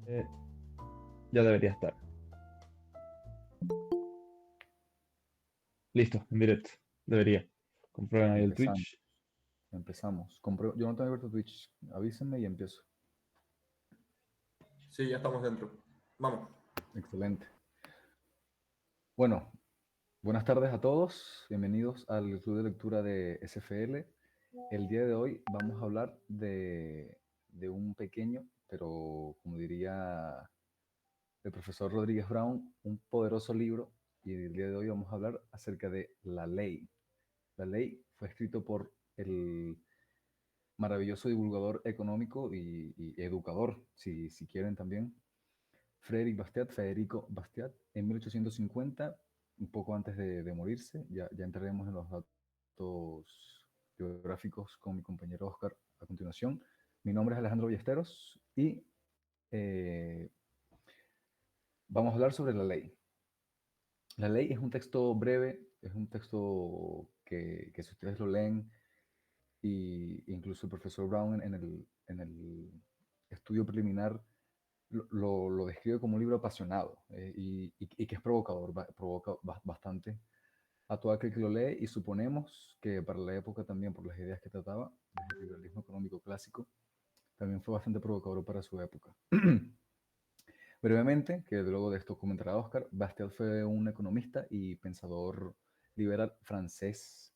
Eh, ya debería estar. Listo, en directo. Debería. Comprueben ahí el Empezamos, Twitch. empezamos. Yo no tengo abierto Twitch. Avísenme y empiezo. Sí, ya estamos dentro. Vamos. Excelente. Bueno, buenas tardes a todos. Bienvenidos al Club de Lectura de SFL. El día de hoy vamos a hablar de un pequeño, pero como diría el profesor Rodríguez Brown, un poderoso libro. Y el día de hoy vamos a hablar acerca de La Ley. La Ley fue escrito por el maravilloso divulgador económico y educador, si quieren también, Federico Bastiat, en 1850, un poco antes de morirse. Ya entraremos en los datos biográficos con mi compañero Oscar a continuación. Mi nombre es Alejandro Ballesteros y eh, vamos a hablar sobre la ley. La ley es un texto breve, es un texto que si ustedes lo leen, y incluso el profesor Brown en el estudio preliminar lo describe como un libro apasionado, y que es provocador, provoca bastante a todo aquel que lo lee, y suponemos que para la época también, por las ideas que trataba, desde el liberalismo económico clásico, también fue bastante provocador para su época. Brevemente, que luego de esto comentará Oscar, Bastiat fue un economista y pensador liberal francés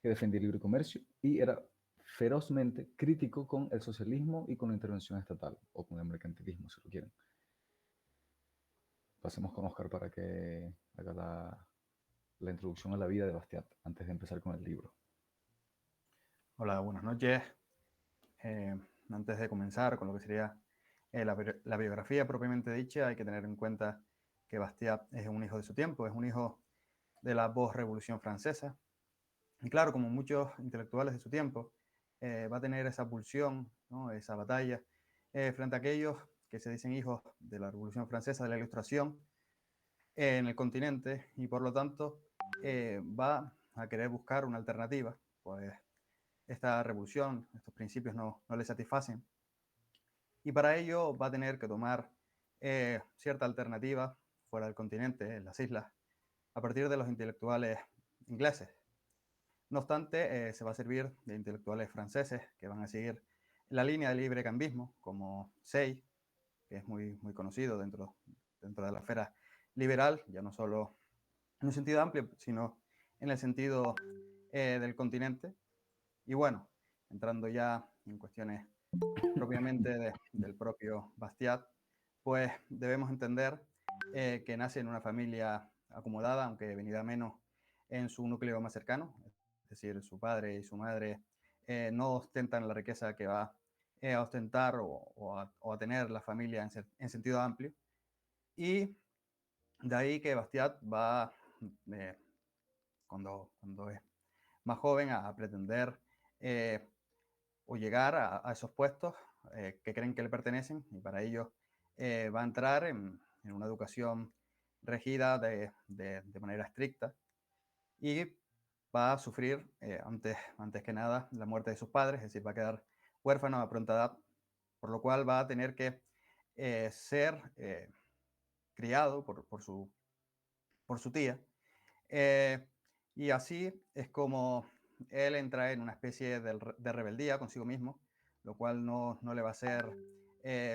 que defendía el libre comercio y era ferozmente crítico con el socialismo y con la intervención estatal, o con el mercantilismo, si lo quieren. Pasemos con Oscar para que haga la introducción a la vida de Bastiat antes de empezar con el libro. Hola, buenas noches. Eh, Antes de comenzar con lo que sería la biografía propiamente dicha, hay que tener en cuenta que Bastiat es un hijo de su tiempo, es un hijo de la post-revolución francesa. Y claro, como muchos intelectuales de su tiempo, va a tener esa pulsión, ¿no? Esa batalla frente a aquellos que se dicen hijos de la revolución francesa, de la ilustración en el continente, y por lo tanto va a querer buscar una alternativa, pues esta revolución, estos principios no le satisfacen. Y para ello va a tener que tomar cierta alternativa fuera del continente, en las islas, a partir de los intelectuales ingleses. No obstante, se va a servir de intelectuales franceses que van a seguir la línea del librecambismo, como Say, que es muy conocido dentro de la esfera liberal, ya no solo en un sentido amplio, sino en el sentido del continente. Y bueno, entrando ya en cuestiones propiamente del propio Bastiat, pues debemos entender que nace en una familia acomodada, aunque venida menos en su núcleo más cercano, es decir, su padre y su madre no ostentan la riqueza que va a ostentar o a tener la familia en sentido amplio. Y de ahí que Bastiat va, eh, cuando es más joven, a pretender o llegar a esos puestos que creen que le pertenecen, y para ello va a entrar en una educación regida de manera estricta, y va a sufrir antes que nada la muerte de sus padres, es decir, va a quedar huérfano a pronta edad, por lo cual va a tener que ser criado por su tía. Eh, y así es como él entra en una especie de rebeldía consigo mismo, lo cual no le va a hacer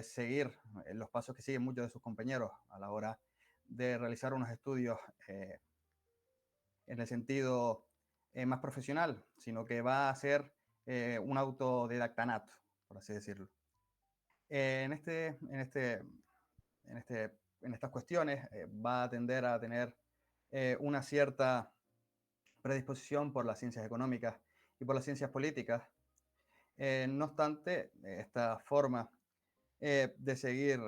seguir los pasos que siguen muchos de sus compañeros a la hora de realizar unos estudios en el sentido más profesional, sino que va a ser un autodidacta nato, por así decirlo. En, este, en, este, en estas cuestiones va a tender a tener una cierta predisposición por las ciencias económicas y por las ciencias políticas. No obstante, esta forma de seguir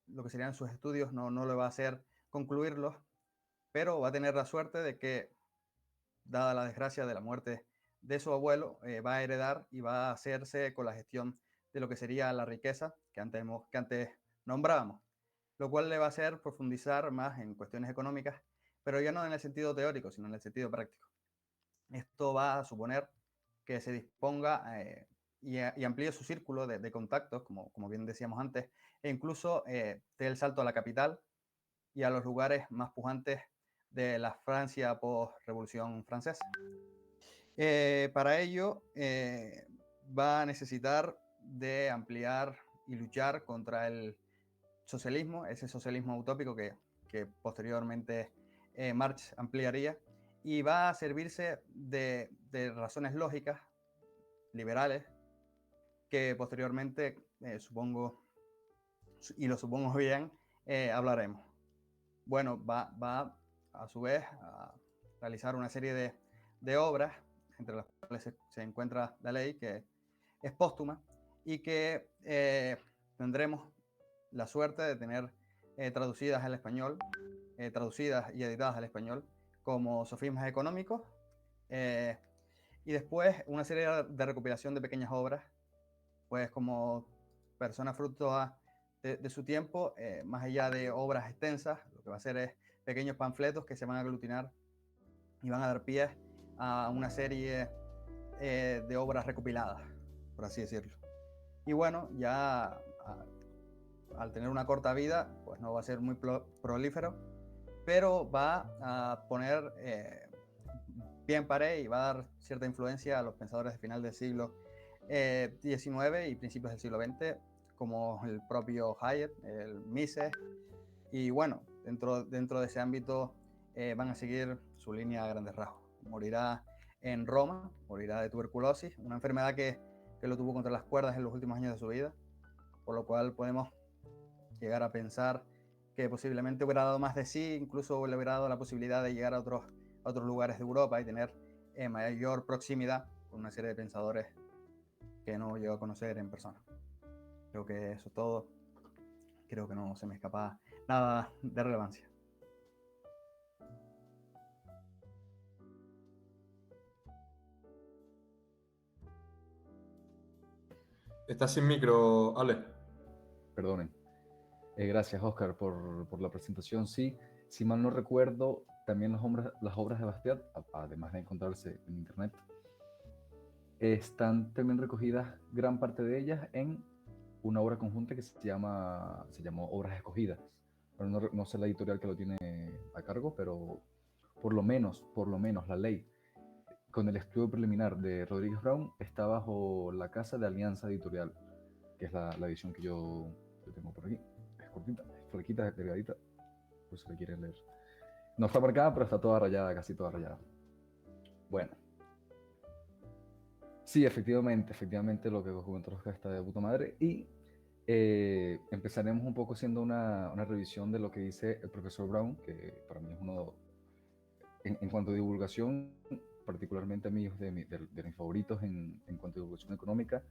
lo que serían sus estudios no le va a hacer concluirlos, pero va a tener la suerte de que, dada la desgracia de la muerte de su abuelo, va a heredar y va a hacerse con la gestión de lo que sería la riqueza que antes nombrábamos, lo cual le va a hacer profundizar más en cuestiones económicas, pero ya no en el sentido teórico, sino en el sentido práctico. Esto va a suponer que se disponga y amplíe su círculo de contactos, como bien decíamos antes, e incluso dé el salto a la capital y a los lugares más pujantes de la Francia post-Revolución Francesa. Para ello, va a necesitar de ampliar y luchar contra el socialismo, ese socialismo utópico que posteriormente Marx ampliaría, y va a servirse de razones lógicas, liberales, que posteriormente, supongo, y lo supongo bien, hablaremos. Bueno, va a su vez a realizar una serie de obras, entre las cuales se encuentra la ley, que es póstuma, y que tendremos la suerte de tener traducidas al español, traducidas y editadas al español, como Sofismas Económicos, y después una serie de recopilación de pequeñas obras, pues como persona fruto de su tiempo, más allá de obras extensas, lo que va a hacer es pequeños panfletos que se van a aglutinar y van a dar pie a una serie de obras recopiladas, por así decirlo. Y bueno, ya al tener una corta vida, pues no va a ser muy prolífero, pero va a poner pie en pared y va a dar cierta influencia a los pensadores de final del siglo XIX y principios del siglo XX, como el propio Hayek, el Mises, y bueno, dentro de ese ámbito van a seguir su línea a grandes rasgos. Morirá en Roma, morirá de tuberculosis, una enfermedad que lo tuvo contra las cuerdas en los últimos años de su vida, por lo cual podemos llegar a pensar que posiblemente hubiera dado más de sí, incluso le hubiera dado la posibilidad de llegar a otros lugares de Europa y tener mayor proximidad con una serie de pensadores que no llegó a conocer en persona. Creo que eso es todo. Creo que no se me escapa nada de relevancia. Estás sin micro, Ale. Perdonen. Gracias, Oscar, por la presentación. Sí, si mal no recuerdo, también las obras de Bastiat, además de encontrarse en internet, están también recogidas gran parte de ellas en una obra conjunta que se llamó Obras Escogidas. Pero no sé la editorial que lo tiene a cargo, pero por lo menos la ley con el estudio preliminar de Rodríguez Brown está bajo la Casa de Alianza Editorial, que es la edición que yo tengo por aquí. Es cortita, es flaquita, es delgadita, por si la quieren leer. No está marcada, pero está toda rayada, casi toda rayada. Bueno. Sí, efectivamente lo que comentó Oscar está de puta madre. Y empezaremos un poco haciendo una revisión de lo que dice el profesor Brown, que para mí es uno, en cuanto a divulgación, particularmente a mí es de mis favoritos en cuanto a divulgación económica,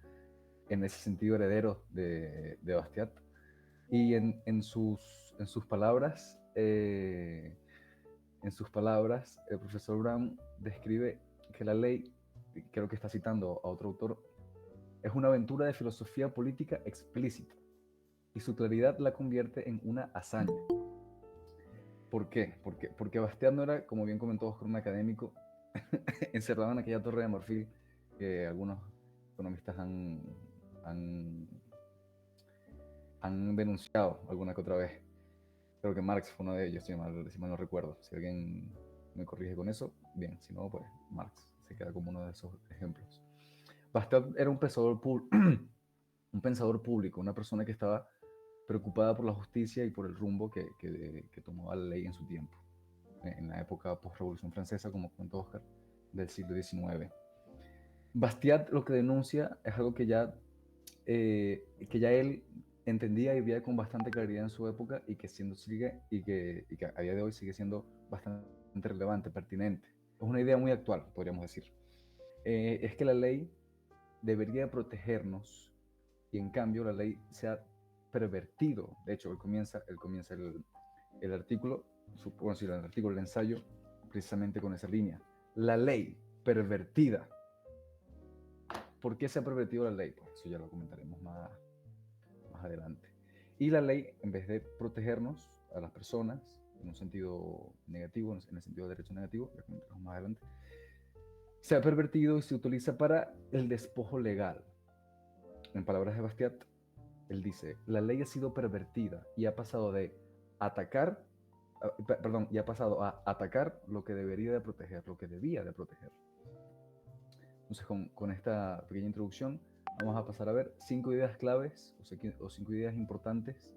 en ese sentido heredero de Bastiat. Y en sus palabras, el profesor Brown describe que la ley, creo que está citando a otro autor, es una aventura de filosofía política explícita y su claridad la convierte en una hazaña. ¿Por qué? Porque Bastiat no era, como bien comentó Oscar, un académico encerrado en aquella torre de marfil que algunos economistas han denunciado alguna que otra vez. Creo que Marx fue uno de ellos, si mal no recuerdo. Si alguien me corrige con eso, bien. Si no, pues Marx se queda como uno de esos ejemplos. Bastiat era un pensador público, una persona que estaba preocupada por la justicia y por el rumbo que tomaba la ley en su tiempo, en la época post-revolución francesa, como comentó Oscar, del siglo XIX. Bastiat lo que denuncia es algo que ya él entendía y veía con bastante claridad en su época y que a día de hoy sigue siendo bastante relevante, pertinente. Es una idea muy actual, podríamos decir. Es que la ley debería protegernos y en cambio la ley se ha pervertido. De hecho, él comienza el artículo, supongo decir, el ensayo, precisamente con esa línea. La ley pervertida. ¿Por qué se ha pervertido la ley? Pues eso ya lo comentaremos más adelante. Y la ley, en vez de protegernos a las personas en un sentido negativo, en el sentido de derecho negativo, lo comentaremos más adelante, se ha pervertido y se utiliza para el despojo legal. en palabras de Bastiat, él dice, la ley ha sido pervertida y ha pasado de atacar, y ha pasado a atacar lo que debería de proteger, lo que debía de proteger. Entonces, con esta pequeña introducción, vamos a pasar a ver 5 ideas claves o 5 ideas importantes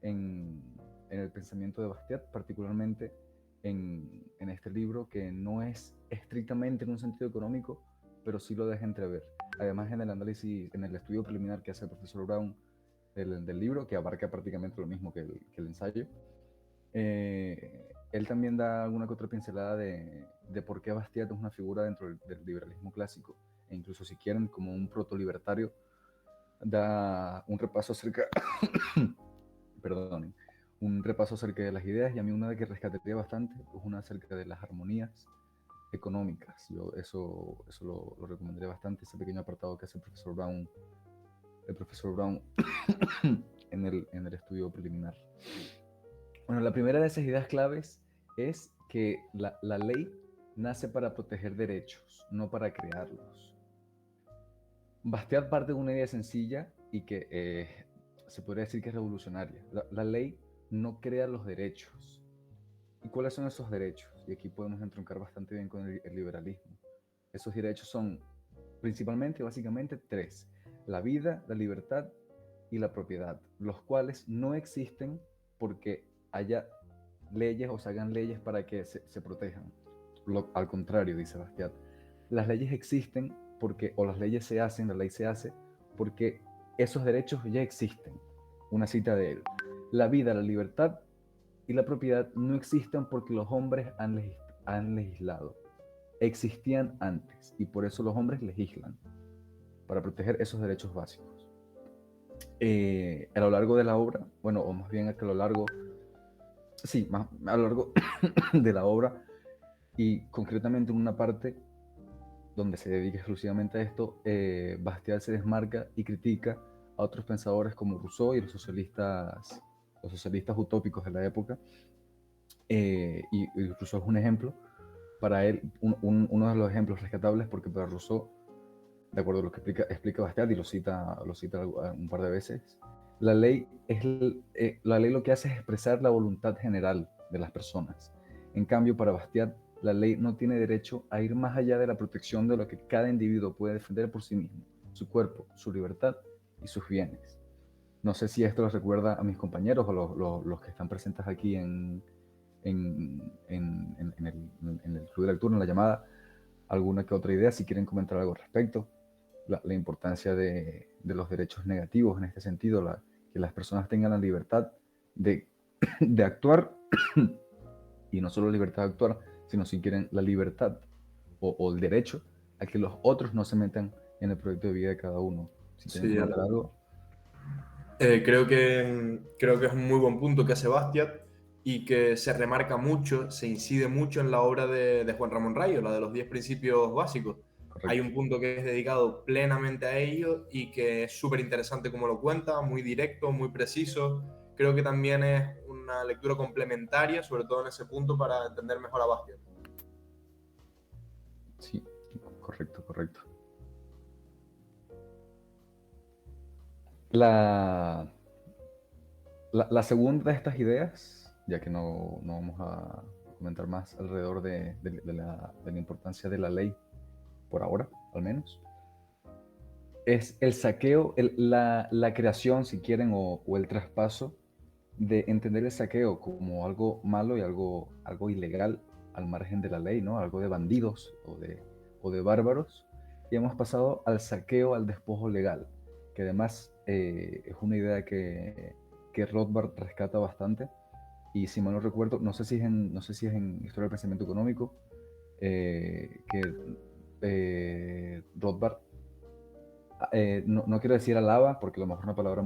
en el pensamiento de Bastiat, particularmente en este libro, que no es estrictamente en un sentido económico, pero sí lo deja entrever. Además, en el análisis, en el estudio preliminar que hace el profesor Brown del libro, que abarca prácticamente lo mismo que el ensayo, él también da alguna que otra pincelada de por qué Bastiat es una figura dentro del liberalismo clásico, e incluso si quieren, como un protolibertario, da un repaso acerca, perdonen, un repaso acerca de las ideas, y a mí una de que rescataría bastante es una acerca de las armonías económicas. Yo eso lo recomendaría bastante, ese pequeño apartado que hace el profesor Brown en el estudio preliminar. Bueno, la primera de esas ideas claves es que la ley nace para proteger derechos, no para crearlos. Bastiat parte de una idea sencilla y que se podría decir que es revolucionaria. La ley no crea los derechos. ¿Y cuáles son esos derechos? Y aquí podemos entroncar bastante bien con el liberalismo. Esos derechos son principalmente, básicamente, 3. La vida, la libertad y la propiedad, los cuales no existen porque haya leyes o se hagan leyes para que se protejan. Al contrario, dice Bastiat, las leyes existen porque, o las leyes se hacen, la ley se hace porque esos derechos ya existen. Una cita de él: la vida, la libertad y la propiedad no existen porque los hombres han legislado. Existían antes y por eso los hombres legislan, para proteger esos derechos básicos. A lo largo de la obra, bueno, o más bien a lo largo de la obra, y concretamente en una parte donde se dedica exclusivamente a esto, Bastiat se desmarca y critica a otros pensadores como Rousseau y los socialistas utópicos de la época, y Rousseau es un ejemplo para él, uno de los ejemplos rescatables, porque para Rousseau, de acuerdo a lo que explica Bastiat, y lo cita un par de veces, la ley lo que hace es expresar la voluntad general de las personas. En cambio, para Bastiat, la ley no tiene derecho a ir más allá de la protección de lo que cada individuo puede defender por sí mismo, su cuerpo, su libertad y sus bienes. No sé si esto les recuerda a mis compañeros o los que están presentes aquí en el club de lectura, en la llamada, alguna que otra idea, si quieren comentar algo al respecto. La importancia de los derechos negativos en este sentido, que las personas tengan la libertad de actuar, y no solo la libertad de actuar, sino si quieren la libertad o el derecho a que los otros no se metan en el proyecto de vida de cada uno. Si quieren Sí, comentar algo. creo que es un muy buen punto que hace Bastiat y que se remarca mucho, se incide mucho en la obra de Juan Ramón Rayo, la de los 10 principios básicos. Correcto. Hay un punto que es dedicado plenamente a ello y que es súper interesante como lo cuenta, muy directo, muy preciso. Creo que también es una lectura complementaria, sobre todo en ese punto, para entender mejor a Bastiat. Sí, correcto. La segunda de estas ideas, ya que no vamos a comentar más alrededor de la importancia de la ley, por ahora, al menos, es el saqueo, la creación, si quieren, o el traspaso de entender el saqueo como algo malo y algo ilegal al margen de la ley, ¿no? Algo de bandidos o de bárbaros, y hemos pasado al saqueo, al despojo legal, que además es una idea que Rothbard rescata bastante, y si mal no recuerdo, no sé si es en Historia del Pensamiento Económico, que Rothbard, no quiero decir alaba, porque a lo mejor es una palabra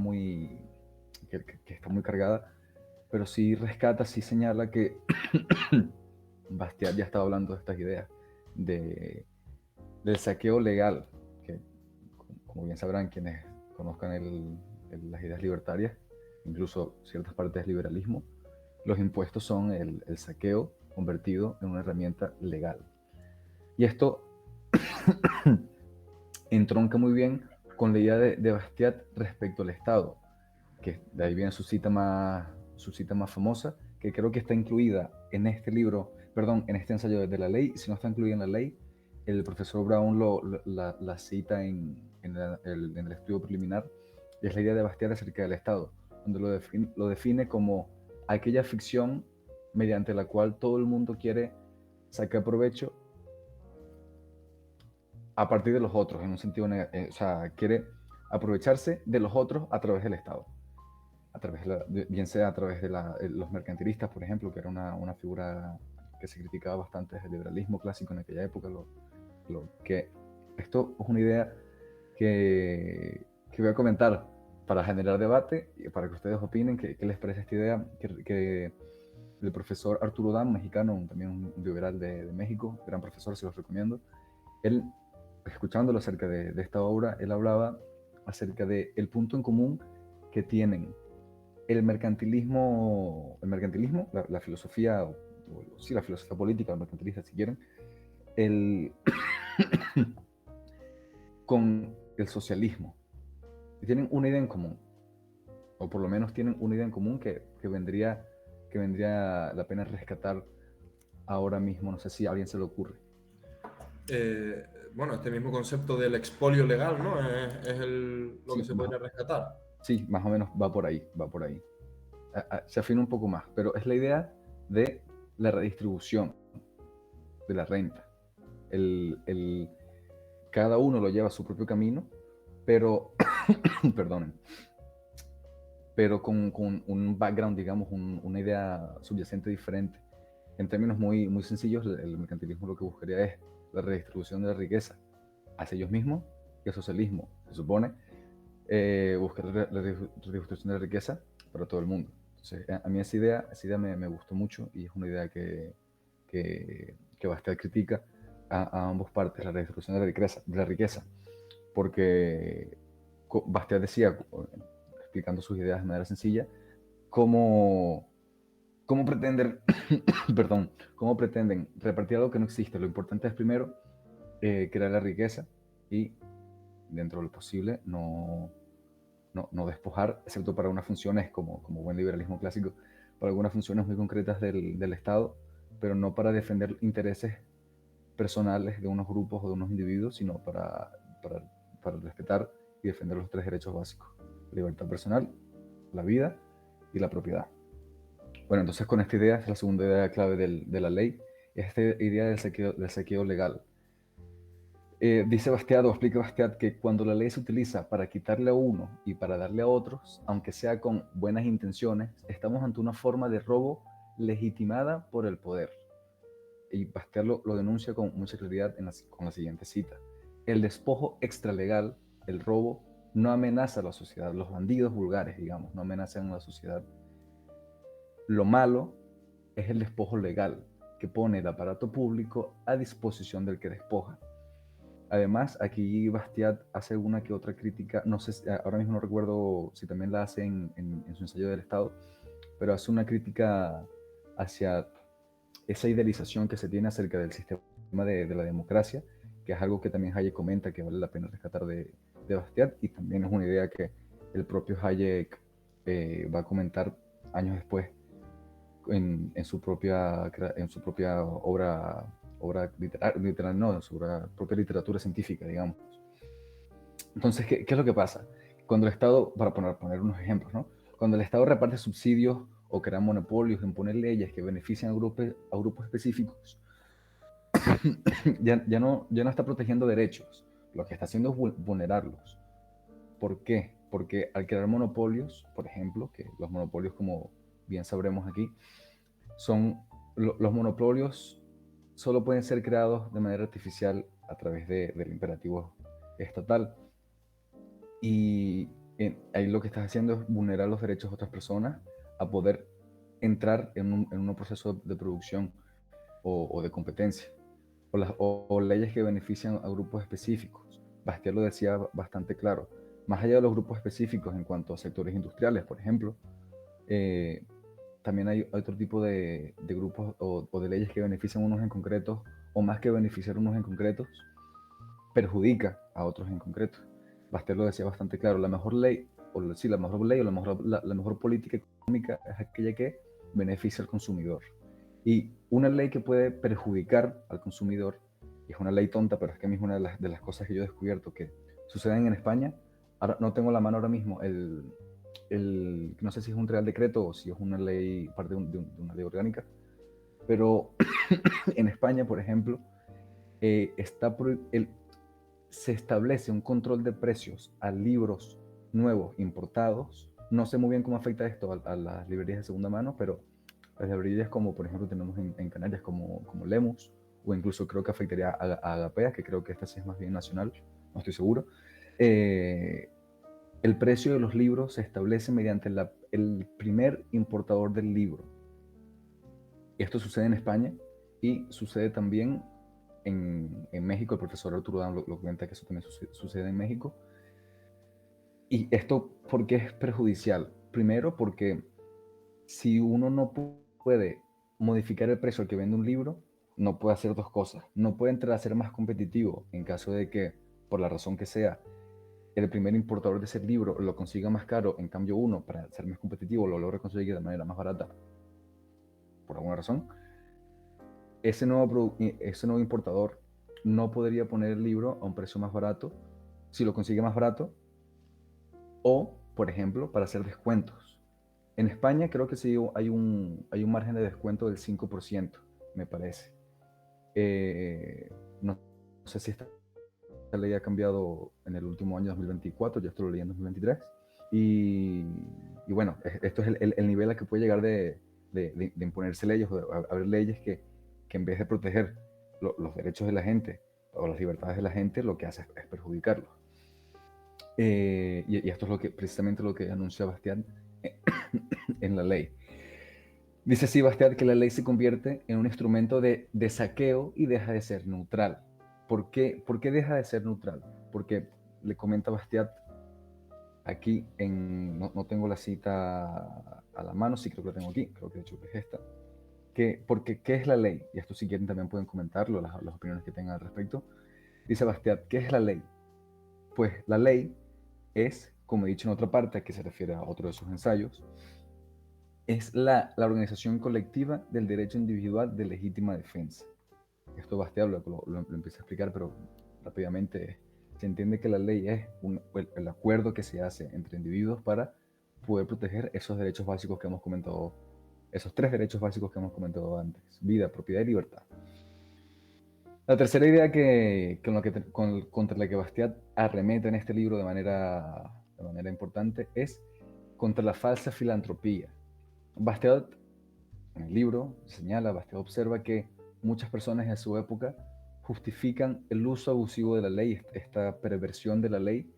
que está muy cargada, pero sí rescata, sí señala que Bastiat ya estaba hablando de estas ideas del saqueo legal, que, como bien sabrán quienes conozcan las ideas libertarias, incluso ciertas partes del liberalismo, los impuestos son el saqueo convertido en una herramienta legal. Y esto entronca muy bien con la idea de Bastiat respecto al Estado, que de ahí viene su cita más famosa, que creo que está incluida en este libro, perdón, en este ensayo de la ley, y si no está incluida en la ley, el profesor Brown la cita en el estudio preliminar, y es la idea de Bastiat acerca del Estado, donde lo define como aquella ficción mediante la cual todo el mundo quiere sacar provecho a partir de los otros, en un sentido, o sea, quiere aprovecharse de los otros a través del Estado, a través bien sea a través de los mercantilistas, por ejemplo, que era una figura que se criticaba bastante desde el liberalismo clásico en aquella época, que esto es una idea que voy a comentar para generar debate y para que ustedes opinen qué les parece esta idea que el profesor Arturo Dam, mexicano, también un liberal de México, gran profesor, se los recomiendo. Él, escuchándolo acerca de esta obra, él hablaba acerca del punto en común que tienen el mercantilismo, la filosofía, sí, la filosofía política, el mercantilista, si quieren, con el socialismo. Y tienen una idea en común, o por lo menos tienen una idea en común que vendría la pena rescatar ahora mismo. No sé si a alguien se le ocurre. Bueno, este mismo concepto del expolio legal, ¿no? Es lo Sí, que se podría rescatar. Sí, más o menos va por ahí. Se afina un poco más, pero es la idea de la redistribución de la renta. Cada uno lo lleva a su propio camino, pero, perdonen, pero con un background, digamos, una idea subyacente diferente. En términos muy, muy sencillos, el mercantilismo lo que buscaría es la redistribución de la riqueza hacia ellos mismos, y el socialismo, se supone, buscar la redistribución de la riqueza para todo el mundo. Entonces, a mí esa idea me gustó mucho y es una idea que Bastiat critica a ambas partes, la redistribución de la riqueza, porque Bastiat decía, explicando sus ideas de manera sencilla, cómo pretenden, perdón, cómo pretenden repartir algo que no existe. Lo importante es primero crear la riqueza y, dentro de lo posible, no despojar, excepto para unas funciones como buen liberalismo clásico, para algunas funciones muy concretas del Estado, pero no para defender intereses personales de unos grupos o de unos individuos, sino para respetar y defender los tres derechos básicos: la libertad personal, la vida y la propiedad. Bueno, entonces con esta idea, es la segunda idea clave de la ley, es esta idea del saqueo legal. Dice Bastiat, o explica Bastiat, que cuando la ley se utiliza para quitarle a uno y para darle a otros, aunque sea con buenas intenciones, estamos ante una forma de robo legitimada por el poder. Y Bastiat lo denuncia con mucha claridad con la siguiente cita: el despojo extralegal, el robo, no amenaza a la sociedad. Los bandidos vulgares, digamos, no amenazan a la sociedad. Lo malo es el despojo legal, que pone el aparato público a disposición del que despoja. Además, aquí Bastiat hace alguna que otra crítica, no sé, ahora mismo no recuerdo si también la hace en su ensayo del Estado, pero hace una crítica hacia esa idealización que se tiene acerca del sistema de la democracia, que es algo que también Hayek comenta que vale la pena rescatar de Bastiat, y también es una idea que el propio Hayek va a comentar años después en su propia obra literal, no, en su propia literatura científica, digamos. Entonces, ¿qué es lo que pasa? Cuando el Estado, para poner unos ejemplos, ¿no? Cuando el Estado reparte subsidios o crea monopolios, impone leyes que benefician a grupos específicos, ya no está protegiendo derechos, lo que está haciendo es vulnerarlos. ¿Por qué? Porque al crear monopolios, por ejemplo, que los monopolios, como bien sabremos aquí, los monopolios solo pueden ser creados de manera artificial a través del imperativo estatal. Y ahí lo que estás haciendo es vulnerar los derechos de otras personas a poder entrar en un proceso de producción o de competencia, o leyes que benefician a grupos específicos. Bastiat lo decía bastante claro. Más allá de los grupos específicos en cuanto a sectores industriales, por ejemplo, también hay otro tipo de grupos o de leyes que benefician a unos en concretos, o más que beneficiar a unos en concretos, perjudica a otros en concreto. Bastiat lo decía bastante claro, la mejor ley, sí, la mejor ley o la mejor política económica es aquella que beneficia al consumidor. Y una ley que puede perjudicar al consumidor, y es una ley tonta, pero es que a mí es una de las cosas que yo he descubierto que suceden en España. Ahora, no tengo a la mano ahora mismo no sé si es un real decreto o si es una ley, parte de una ley orgánica, pero en España, por ejemplo, se establece un control de precios a libros nuevos importados. No sé muy bien cómo afecta esto a las librerías de segunda mano, pero las librerías como por ejemplo tenemos en Canarias como Lemus, o incluso creo que afectaría a Agapea, que creo que esta sí es más bien nacional, no estoy seguro. El precio de los libros se establece mediante el primer importador del libro. Esto sucede en España y sucede también en México. El profesor Arturo Dan lo comenta que eso también sucede en México. Y esto, ¿por qué es perjudicial? Primero, porque si uno no puede modificar el precio al que vende un libro, no puede hacer dos cosas. No puede entrar a ser más competitivo en caso de que, por la razón que sea, el primer importador de ese libro lo consiga más caro, en cambio uno, para ser más competitivo, lo logra conseguir de manera más barata, por alguna razón. Ese nuevo importador no podría poner el libro a un precio más barato si lo consigue más barato, o, por ejemplo, para hacer descuentos. En España creo que sí hay un margen de descuento del 5%, me parece. No sé si esta ley ha cambiado en el último año 2024, yo esto lo leí en 2023. Y bueno, esto es el nivel a que puede llegar de imponerse leyes, o de haber leyes que en vez de proteger los derechos de la gente o las libertades de la gente, lo que hace es perjudicarlos. Y esto es precisamente lo que anuncia Bastiat en la ley. Dice así Bastiat que la ley se convierte en un instrumento de saqueo y deja de ser neutral. ¿Por qué deja de ser neutral? Porque le comenta Bastiat aquí, no tengo la cita a la mano, sí creo que la tengo aquí, creo que de hecho es esta. Porque, ¿qué es la ley? Y esto si quieren también pueden comentarlo, las opiniones que tengan al respecto. Dice Bastiat, ¿qué es la ley? Pues la ley es, como he dicho en otra parte, que se refiere a otro de sus ensayos, es la organización colectiva del derecho individual de legítima defensa. Esto Bastiat lo empieza a explicar, pero rápidamente se entiende que la ley es el acuerdo que se hace entre individuos para poder proteger esos derechos básicos que hemos comentado, esos tres derechos básicos que hemos comentado antes: vida, propiedad y libertad. La tercera idea contra la que Bastiat arremete en este libro de manera importante es contra la falsa filantropía. Bastiat, en el libro, Bastiat observa que muchas personas en su época justifican el uso abusivo de la ley, esta perversión de la ley,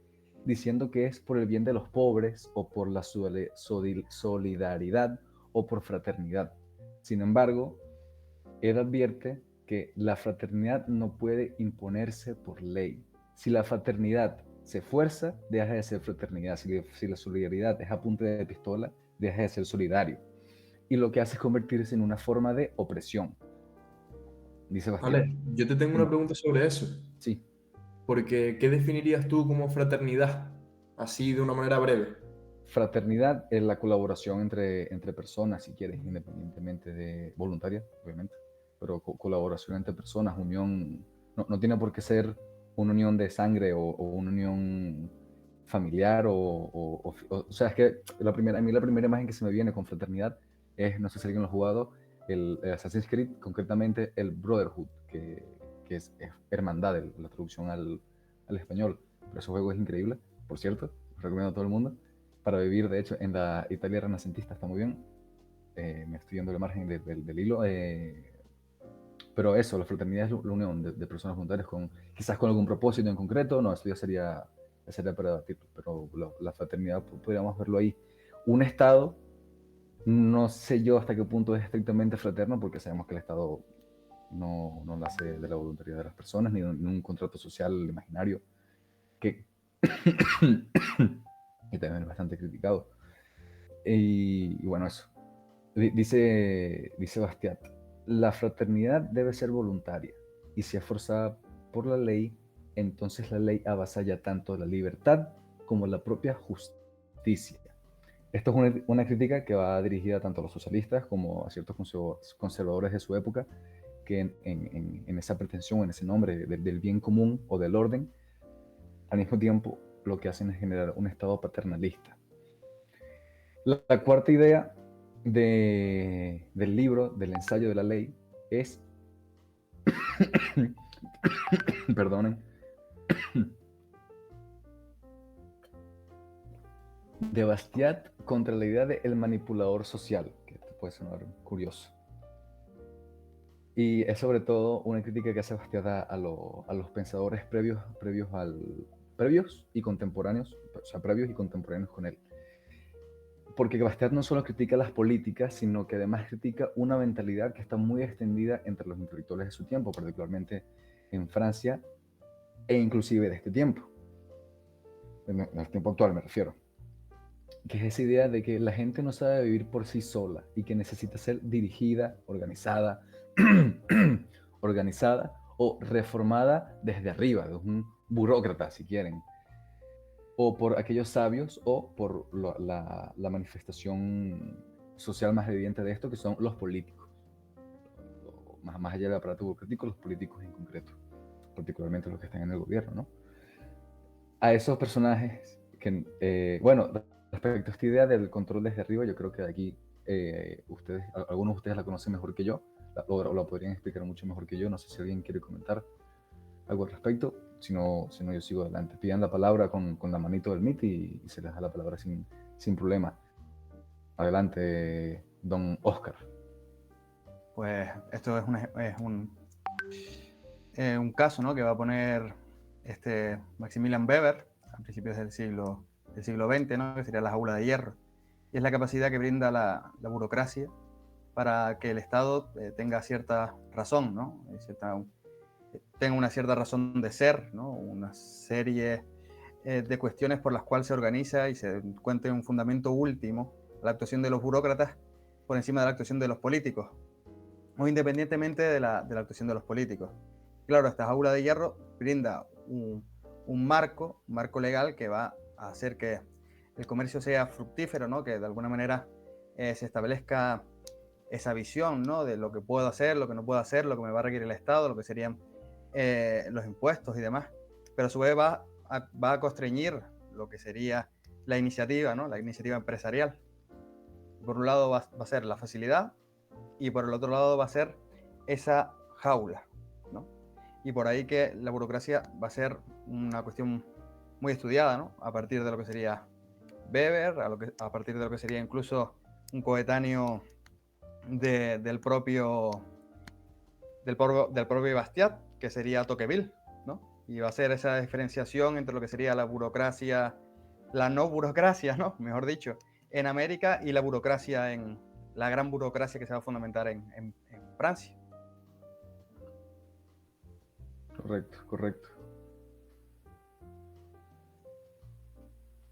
diciendo que es por el bien de los pobres o por la solidaridad o por fraternidad. Sin embargo, él advierte que la fraternidad no puede imponerse por ley. Si la fraternidad se fuerza, deja de ser fraternidad. Si la solidaridad es a punta de pistola, deja de ser solidario. Y lo que hace es convertirse en una forma de opresión. Dice Bastiat. Vale, yo te tengo una pregunta sobre eso. Sí. Porque, ¿qué definirías tú como fraternidad? Así de una manera breve. Fraternidad es la colaboración entre personas, si quieres, independientemente de voluntaria, obviamente, pero colaboración entre personas, unión, no tiene por qué ser una unión de sangre o una unión familiar o sea, es que a mí la primera imagen que se me viene con fraternidad es, no sé si alguien lo ha jugado, el Assassin's Creed, concretamente el Brotherhood, que es hermandad, la traducción al español, pero ese juego es increíble, por cierto, lo recomiendo a todo el mundo. Para vivir, de hecho, en la Italia renacentista está muy bien. Me estoy yendo al margen del hilo. Pero eso, la fraternidad es la unión de personas voluntarias quizás con algún propósito en concreto. No, esto ya sería para debatir, pero la fraternidad podríamos verlo ahí. Un Estado, no sé yo hasta qué punto es estrictamente fraterno, porque sabemos que el Estado no nace de la voluntariedad de las personas, ni un contrato social imaginario, que también es bastante criticado. Y bueno, eso. Dice Bastiat, la fraternidad debe ser voluntaria y si es forzada por la ley, entonces la ley avasalla tanto la libertad como la propia justicia. Esto es una crítica que va dirigida tanto a los socialistas como a ciertos conservadores de su época, que en esa pretensión, en ese nombre del bien común o del orden, al mismo tiempo lo que hacen es generar un estado paternalista. La cuarta idea del libro, del ensayo de la ley, es, perdonen, de Bastiat contra la idea del manipulador social, que puede sonar curioso. Y es sobre todo una crítica que hace Bastiat a los pensadores previos y contemporáneos, o sea, previos y contemporáneos con él. Porque Bastiat no solo critica las políticas, sino que además critica una mentalidad que está muy extendida entre los intelectuales de su tiempo, particularmente en Francia, e inclusive de este tiempo. En el tiempo actual me refiero. Que es esa idea de que la gente no sabe vivir por sí sola y que necesita ser dirigida, organizada, o reformada desde arriba, de un burócrata, si quieren, o por aquellos sabios, o por la manifestación social más evidente de esto, que son los políticos. Más allá del aparato burocrático, los políticos en concreto, particularmente los que están en el gobierno, ¿no? A esos personajes que, bueno, respecto a esta idea del control desde arriba, yo creo que de aquí algunos de ustedes la conocen mejor que yo, o la podrían explicar mucho mejor que yo. No sé si alguien quiere comentar algo al respecto. Si no, yo sigo adelante. Pidan la palabra con la manito del Meet y se les da la palabra sin problema. Adelante, don Oscar. Pues esto es un caso, ¿no?, que va a poner Maximilian Weber a principios del siglo XX, ¿no?, que sería la jaula de hierro. Y es la capacidad que brinda la burocracia para que el Estado tenga cierta razón, ¿no?, tenga una cierta razón de ser, ¿no?, una serie de cuestiones por las cuales se organiza y se encuentre un fundamento último a la actuación de los burócratas por encima de la actuación de los políticos, o independientemente de la actuación de los políticos. Claro, esta jaula de hierro brinda un marco legal que va a hacer que el comercio sea fructífero, ¿no?, que de alguna manera se establezca esa visión, ¿no?, de lo que puedo hacer, lo que no puedo hacer, lo que me va a requerir el Estado, lo que serían los impuestos y demás. Pero a su vez va a constreñir lo que sería la iniciativa, ¿no?, la iniciativa empresarial. Por un lado va a ser la facilidad y por el otro lado va a ser esa jaula, ¿no? Y por ahí que la burocracia va a ser una cuestión muy estudiada, ¿no?, a partir de lo que sería Weber, a partir de lo que sería incluso un coetáneo del propio Bastiat, que sería Tocqueville, ¿no? Y va a ser esa diferenciación entre lo que sería la burocracia, la no burocracia, ¿no?, mejor dicho, en América, y la burocracia la gran burocracia que se va a fundamentar en Francia. Correcto.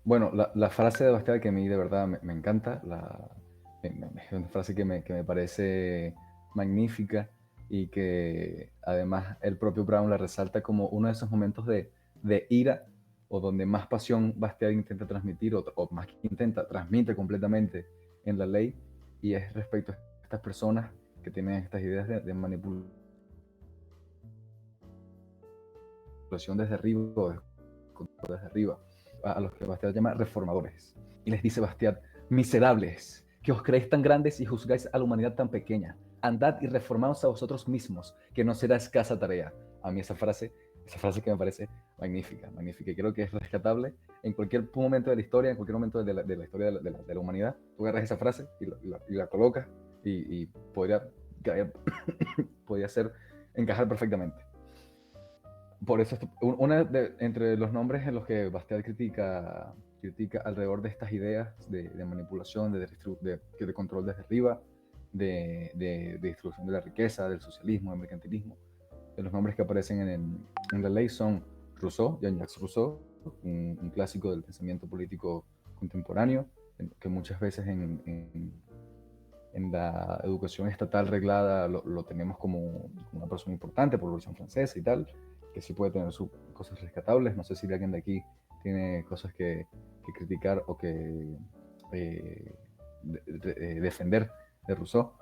Bueno, la frase de Bastiat que a mí de verdad me encanta, es una frase que me parece magnífica y que además el propio Brown la resalta como uno de esos momentos de ira, o donde más pasión Bastiat intenta transmitir, o más que intenta, transmite completamente en la ley, y es respecto a estas personas que tienen estas ideas de manipulación desde arriba, o desde arriba, a los que Bastiat llama reformadores. Y les dice Bastiat: miserables, que os creéis tan grandes y juzgáis a la humanidad tan pequeña, andad y reformaos a vosotros mismos, que no será escasa tarea. A mí esa frase que me parece magnífica, y creo que es rescatable en cualquier momento de la historia, en cualquier momento de la historia de la humanidad. Tú agarras esa frase y la colocas y podría encajar perfectamente. Por eso, entre los nombres en los que Bastiat critica alrededor de estas ideas de manipulación, de control desde arriba, de distribución de la riqueza, del socialismo, del mercantilismo, de los nombres que aparecen en la ley son Rousseau, Jean-Jacques Rousseau, un clásico del pensamiento político contemporáneo, que muchas veces en la educación estatal reglada lo tenemos como una persona importante por la Revolución Francesa y tal, que sí puede tener sus cosas rescatables. No sé si alguien de aquí tiene cosas que criticar o que defender de Rousseau.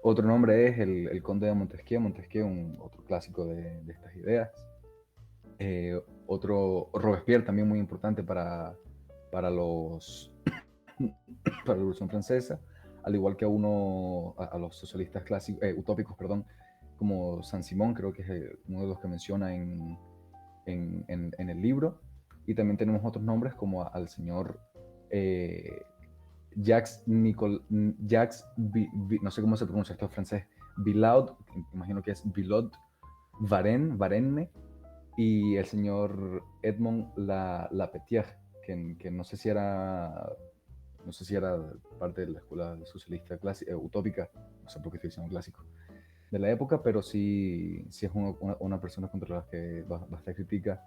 Otro nombre es el Conde de Montesquieu. Montesquieu, otro clásico de estas ideas. Otro, Robespierre, también muy importante para los para la Revolución Francesa, al igual que a los socialistas clásicos, utópicos, perdón, como Saint-Simon, creo que es uno de los que menciona en el libro. Y también tenemos otros nombres como al señor Jacques, no sé cómo se pronuncia esto en francés, Billaud, imagino que es Billaud Varenne, y el señor Edmond Lapetière, que no sé si era parte de la escuela socialista utópica, no sé por qué estoy diciendo clásico, de la época, pero sí es una persona contra la que bastante crítica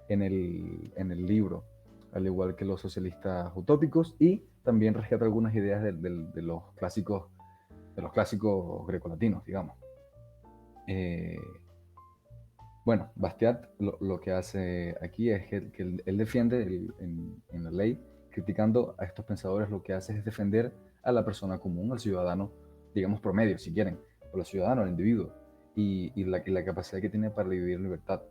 en el libro, al igual que los socialistas utópicos, y también rescata algunas ideas de los clásicos grecolatinos, digamos. Bueno, Bastiat lo que hace aquí es que él defiende en la ley, criticando a estos pensadores, lo que hace es defender a la persona común, al ciudadano, digamos promedio, si quieren, o al ciudadano, al individuo, y la capacidad que tiene para vivir en libertad.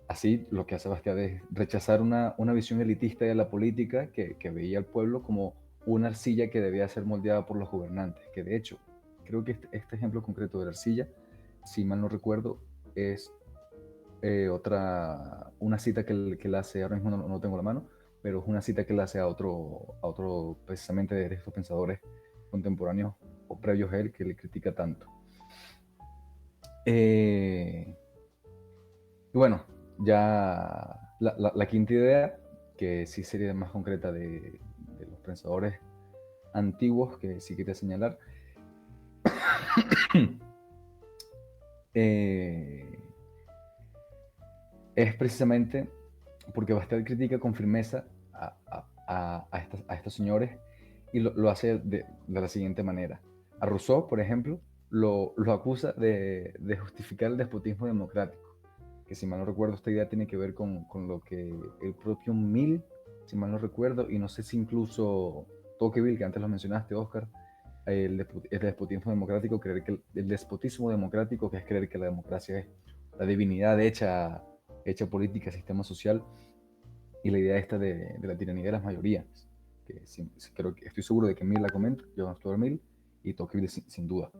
Así, lo que hace Bastiat es rechazar una visión elitista de la política que veía al pueblo como una arcilla que debía ser moldeada por los gobernantes, que de hecho, creo que este ejemplo concreto de la arcilla, si mal no recuerdo, es una cita que él hace, ahora mismo no tengo la mano, pero es una cita que él hace a otro precisamente de estos pensadores contemporáneos o previos a él, que le critica tanto. Y bueno, ya la quinta idea, que sí sería más concreta de los pensadores antiguos, que sí quería señalar, es precisamente porque Bastiat critica con firmeza a estos señores, y lo hace de la siguiente manera. A Rousseau, por ejemplo, lo acusa de justificar el despotismo democrático, que si mal no recuerdo esta idea tiene que ver con lo que el propio Mill, si mal no recuerdo, y no sé si incluso Tocqueville, que antes lo mencionaste, Oscar, el despotismo democrático, creer que el despotismo democrático, que es creer que la democracia es la divinidad hecha política, sistema social, y la idea esta de la tiranía de las mayorías, que estoy seguro de que Mill la comenta, John Stuart Mill, y Tocqueville sin duda.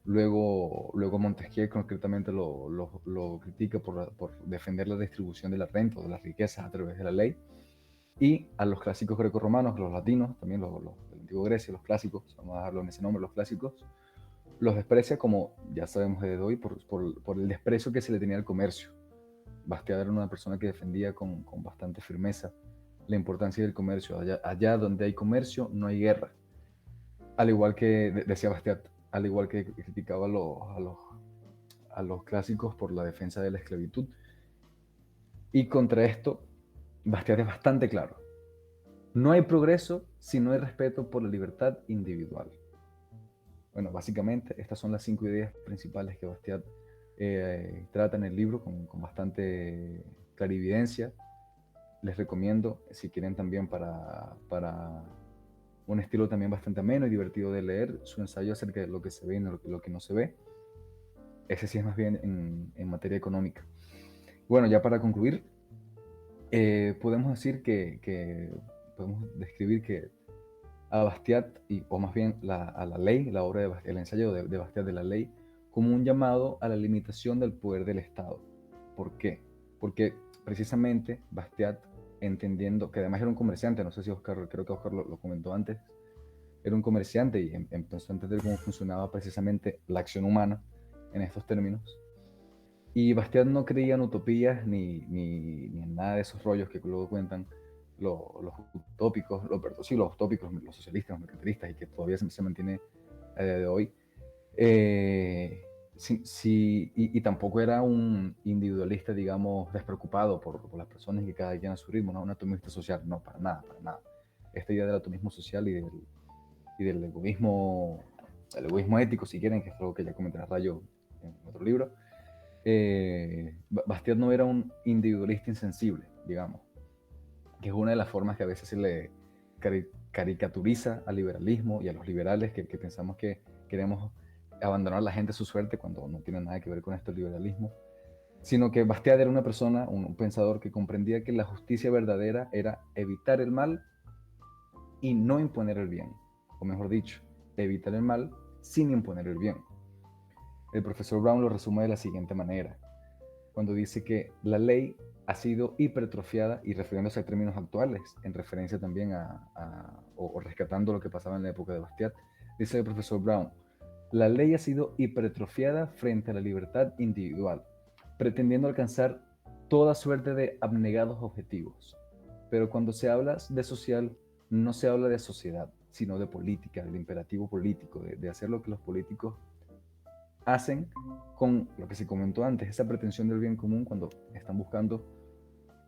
Luego Montesquieu concretamente lo critica por defender la distribución de la renta o de las riquezas a través de la ley, y a los clásicos grecorromanos, los latinos, también los de la antigua Grecia, los clásicos, vamos a darlo en ese nombre, los clásicos, los desprecia, como ya sabemos desde hoy, por el desprecio que se le tenía al comercio. Bastiat era una persona que defendía con bastante firmeza la importancia del comercio. Allá donde hay comercio no hay guerra. Al igual que, decía Bastiat, al igual que criticaba a los clásicos por la defensa de la esclavitud. Y contra esto, Bastiat es bastante claro. No hay progreso si no hay respeto por la libertad individual. Bueno, básicamente estas son las 5 ideas principales que Bastiat trata en el libro con bastante clarividencia. Les recomiendo, si quieren también para un estilo también bastante ameno y divertido de leer, su ensayo acerca de lo que se ve y lo que no se ve. Ese sí es más bien en materia económica. Bueno, ya para concluir, podemos decir podemos describir que a Bastiat, o más bien a la ley, la obra el ensayo de Bastiat de la ley, como un llamado a la limitación del poder del Estado. ¿Por qué? Porque precisamente Bastiat, entendiendo que además era un comerciante, no sé si Oscar, creo que Oscar lo comentó antes, era un comerciante y empezó a entender cómo funcionaba precisamente la acción humana en estos términos. Y Bastiat no creía en utopías ni en nada de esos rollos que luego cuentan los utópicos, los utópicos, los socialistas, los mercantilistas, y que todavía se mantiene a día de hoy. Y tampoco era un individualista, digamos, despreocupado por las personas que cada quien a su ritmo, no un atomista social, no, para nada. Esta idea del atomismo social y del egoísmo ético, si quieren, que es algo que ya comentará Rayo en otro libro, Bastiat no era un individualista insensible, digamos, que es una de las formas que a veces se le caricaturiza al liberalismo y a los liberales que pensamos que queremos abandonar a la gente a su suerte cuando no tiene nada que ver con esto el liberalismo, sino que Bastiat era una persona, un pensador que comprendía que la justicia verdadera era evitar el mal y no imponer el bien, o mejor dicho, evitar el mal sin imponer el bien. El profesor Brown lo resume de la siguiente manera, cuando dice que la ley ha sido hipertrofiada, y refiriéndose a términos actuales, en referencia también o rescatando lo que pasaba en la época de Bastiat, dice el profesor Brown, la ley ha sido hipertrofiada frente a la libertad individual, pretendiendo alcanzar toda suerte de abnegados objetivos. Pero cuando se habla de social, no se habla de sociedad, sino de política, del imperativo político, de hacer lo que los políticos hacen con lo que se comentó antes, esa pretensión del bien común cuando están buscando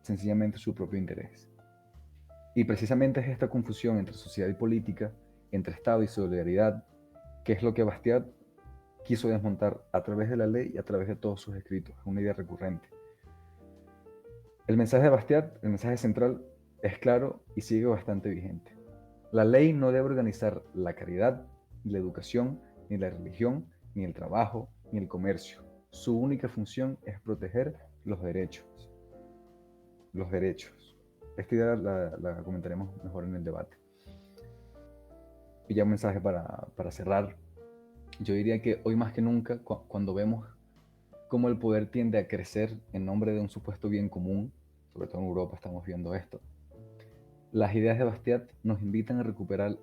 sencillamente su propio interés. Y precisamente es esta confusión entre sociedad y política, entre Estado y solidaridad, que es lo que Bastiat quiso desmontar a través de la ley y a través de todos sus escritos. Es una idea recurrente. El mensaje de Bastiat, el mensaje central, es claro y sigue bastante vigente. La ley no debe organizar la caridad, ni la educación, ni la religión, ni el trabajo, ni el comercio. Su única función es proteger los derechos. Los derechos. Esta idea la comentaremos mejor en el debate. Y ya un mensaje para cerrar. Yo diría que hoy más que nunca, cuando vemos cómo el poder tiende a crecer en nombre de un supuesto bien común, sobre todo en Europa estamos viendo esto, las ideas de Bastiat nos invitan a recuperar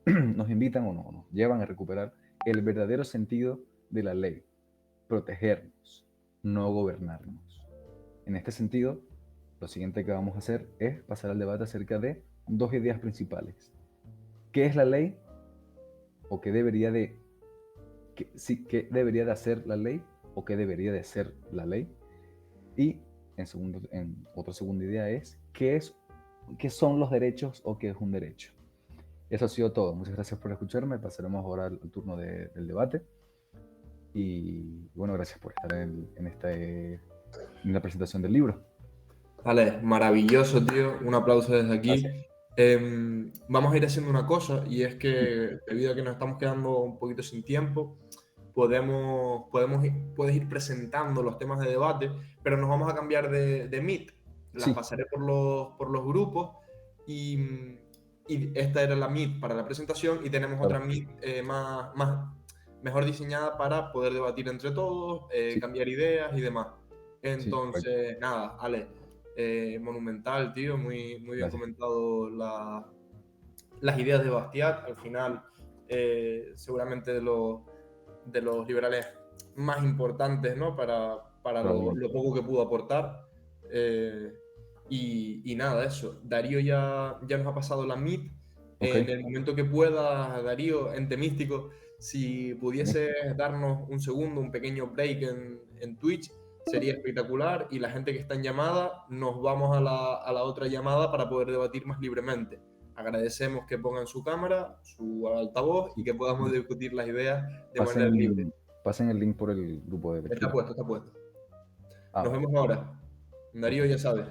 nos invitan o no, nos llevan a recuperar el verdadero sentido de la ley, protegernos, no gobernarnos. En este sentido, lo siguiente que vamos a hacer es pasar al debate acerca de dos ideas principales. ¿Qué es la ley? ¿O qué debería de, qué debería de hacer la ley? ¿O qué debería de ser la ley? Y en otra segunda idea es ¿qué son los derechos o qué es un derecho? Eso ha sido todo. Muchas gracias por escucharme. Pasaremos ahora al turno del debate. Y bueno, gracias por estar en la presentación del libro. Vale, maravilloso, tío. Un aplauso desde aquí. Vamos a ir haciendo una cosa, y es que debido a que nos estamos quedando un poquito sin tiempo, puedes ir presentando los temas de debate, pero nos vamos a cambiar de Meet. Las Sí. pasaré por los grupos y esta era la Meet para la presentación y tenemos Claro. otra Meet mejor diseñada para poder debatir entre todos, Sí. cambiar ideas y demás. Sí, Entonces, nada, Ale, monumental, tío, muy bien Gracias. comentado las ideas de Bastiat. Al final, seguramente de los liberales más importantes, ¿no? Para lo poco que pudo aportar. Y nada, eso. Darío ya nos ha pasado la Meet. Ok. En el momento que pueda, Darío, ente místico, si pudiese darnos un segundo, un pequeño break en Twitch, sería espectacular. Y la gente que está en llamada, nos vamos a la otra llamada para poder debatir más libremente. Agradecemos que pongan su cámara, su altavoz, y que podamos discutir las ideas de manera libre. Pasen el link por el grupo de Está lectura. puesto, está puesto. Ah, Nos vale. vemos ahora. Darío, ya sabes.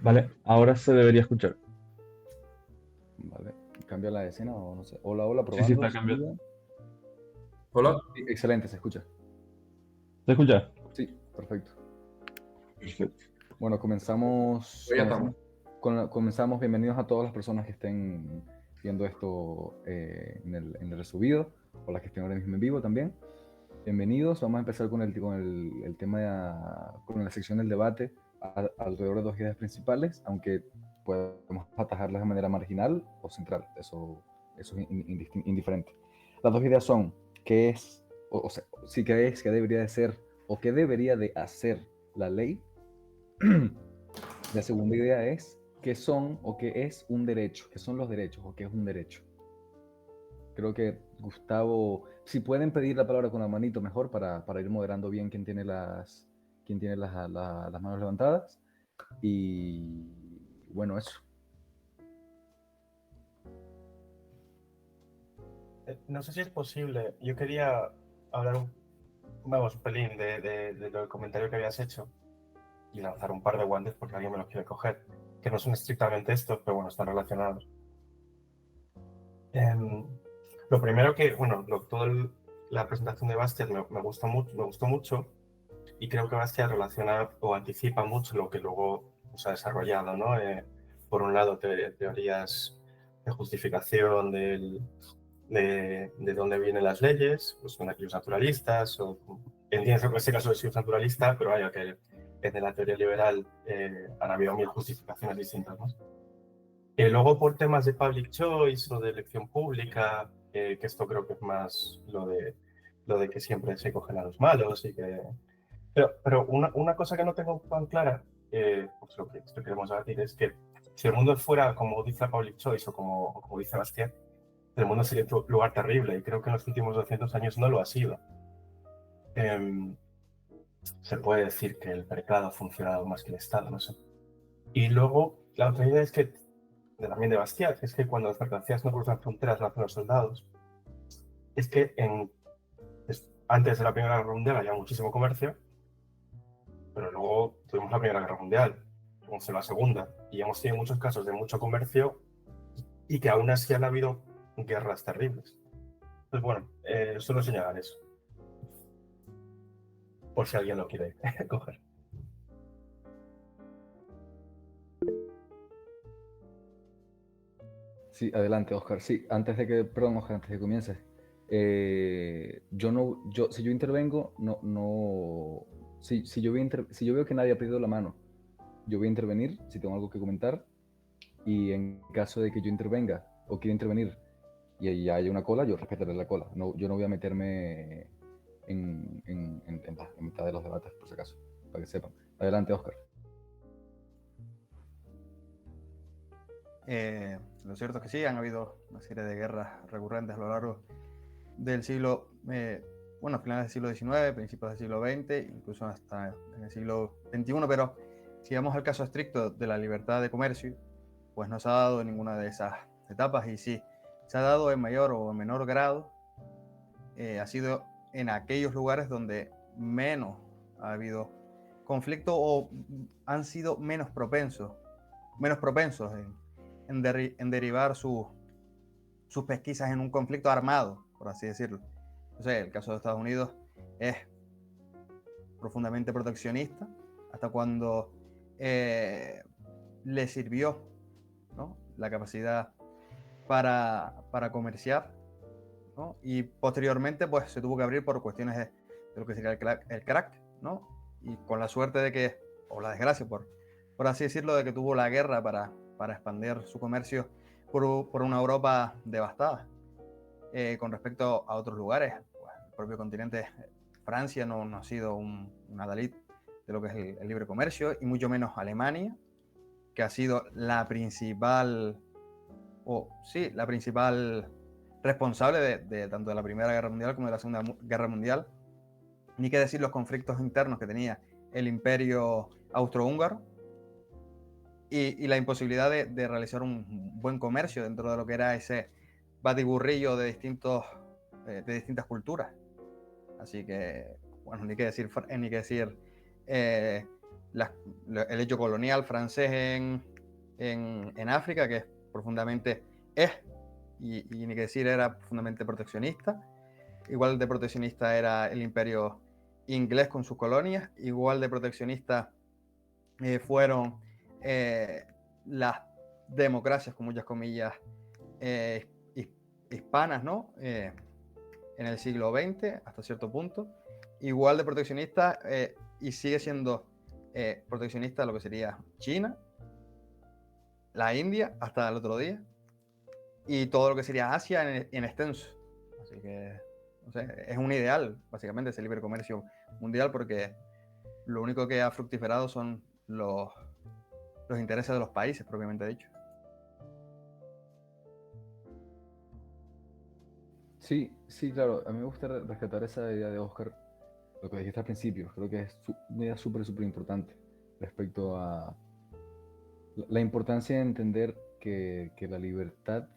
Vale, ahora se debería escuchar. Vale, cambia la escena o no sé. Hola, hola, Sí, sí, probando. está cambiando. sonido. Hola. Sí, excelente, se escucha. ¿Se escucha? Sí, perfecto. Perfecto. Bueno, comenzamos. Pues ya estamos. Comenzamos. Bienvenidos a todas las personas que estén viendo esto en el resubido, o las que estén ahora mismo en vivo también. Bienvenidos. Vamos a empezar con el tema, con la sección del debate alrededor de dos ideas principales, aunque podemos atajarlas de manera marginal o central. Eso es indiferente. Las dos ideas son qué es, o sea, sí qué es, qué debería de ser o qué debería de hacer la ley. La segunda idea es qué son o qué es un derecho, qué son los derechos o qué es un derecho. Creo que Gustavo, si pueden pedir la palabra con la manito mejor para ir moderando bien quién tiene las manos levantadas. Y bueno, eso. No sé si es posible. Yo quería hablar un pelín de lo del comentario que habías hecho y lanzar un par de guantes porque alguien me los quiere coger, que no son estrictamente estos, pero bueno, están relacionados. Lo primero que, bueno, la presentación de Bastiat me gustó mucho y creo que Bastiat relaciona o anticipa mucho lo que luego se ha desarrollado, ¿no? Por un lado, teorías de justificación de dónde vienen las leyes, pues con aquellos naturalistas, o entiendo que en este caso soy naturalista, pero vaya que desde la teoría liberal han habido mil justificaciones distintas, ¿no? Y luego por temas de public choice o de elección pública, que esto creo que es más lo de que siempre se cogen a los malos y que... Pero una cosa que no tengo tan clara, pues lo que queremos debatir es que si el mundo fuera como dice public choice o como dice Bastiat, el mundo sería un lugar terrible y creo que en los últimos 200 años no lo ha sido. Se puede decir que el mercado ha funcionado más que el Estado, no sé. Y luego la otra idea es que, también de Bastiat, es que cuando las mercancías no cruzan fronteras, lo hacen los soldados. Es que antes de la Primera Guerra Mundial había muchísimo comercio, pero luego tuvimos la Primera Guerra Mundial, luego la Segunda, y hemos tenido muchos casos de mucho comercio y que aún así han habido guerras terribles. Pues bueno, solo señalar eso. Por si alguien lo quiere coger. Sí, adelante, Oscar. Sí, perdón, Oscar, antes de que comiences. Si yo intervengo, si yo veo que nadie ha pedido la mano, yo voy a intervenir si tengo algo que comentar, y en caso de que yo intervenga o quiera intervenir y haya una cola, yo respetaré la cola. No, yo no voy a meterme en mitad de los debates, por si acaso, para que sepan. Adelante, Oscar. Lo cierto es que sí, han habido una serie de guerras recurrentes a lo largo del siglo, bueno, finales del siglo XIX, principios del siglo XX, incluso hasta en el siglo XXI, pero si vamos al caso estricto de la libertad de comercio, pues no se ha dado en ninguna de esas etapas, y sí, se ha dado en mayor o en menor grado, ha sido en aquellos lugares donde menos ha habido conflicto o han sido menos propensos en derivar sus pesquisas en un conflicto armado, por así decirlo. O sea, el caso de Estados Unidos es profundamente proteccionista hasta cuando le sirvió, ¿no?, la capacidad para comerciar, ¿no? Y posteriormente pues se tuvo que abrir por cuestiones de lo que sería el crack, ¿no? Y con la suerte de que, o la desgracia por así decirlo, de que tuvo la guerra para expandir su comercio por una Europa devastada. Con respecto a otros lugares, pues, el propio continente, Francia no ha sido un adalid de lo que es el libre comercio, y mucho menos Alemania, que ha sido la principal responsable de tanto de la Primera Guerra Mundial como de la Segunda Guerra Mundial. Ni qué decir los conflictos internos que tenía el Imperio Austrohúngaro y la imposibilidad de realizar un buen comercio dentro de lo que era ese batiburrillo de distintas culturas. Así que, bueno, ni que decir el hecho colonial francés en África, que profundamente y ni que decir, era profundamente proteccionista. Igual de proteccionista era el imperio inglés con sus colonias, igual de proteccionista fueron las democracias, con muchas comillas, hispanas, ¿no? En el siglo XX, hasta cierto punto. Igual de proteccionista, y sigue siendo proteccionista lo que sería China, la India, hasta el otro día, y todo lo que sería Asia en extenso. Así que, no sé, es un ideal, básicamente, ese libre comercio mundial, porque lo único que ha fructiferado son los intereses de los países, propiamente dicho. Sí, sí, claro. A mí me gusta rescatar esa idea de Oscar, lo que dijiste al principio. Creo que es una idea súper importante respecto a la importancia de entender que la libertad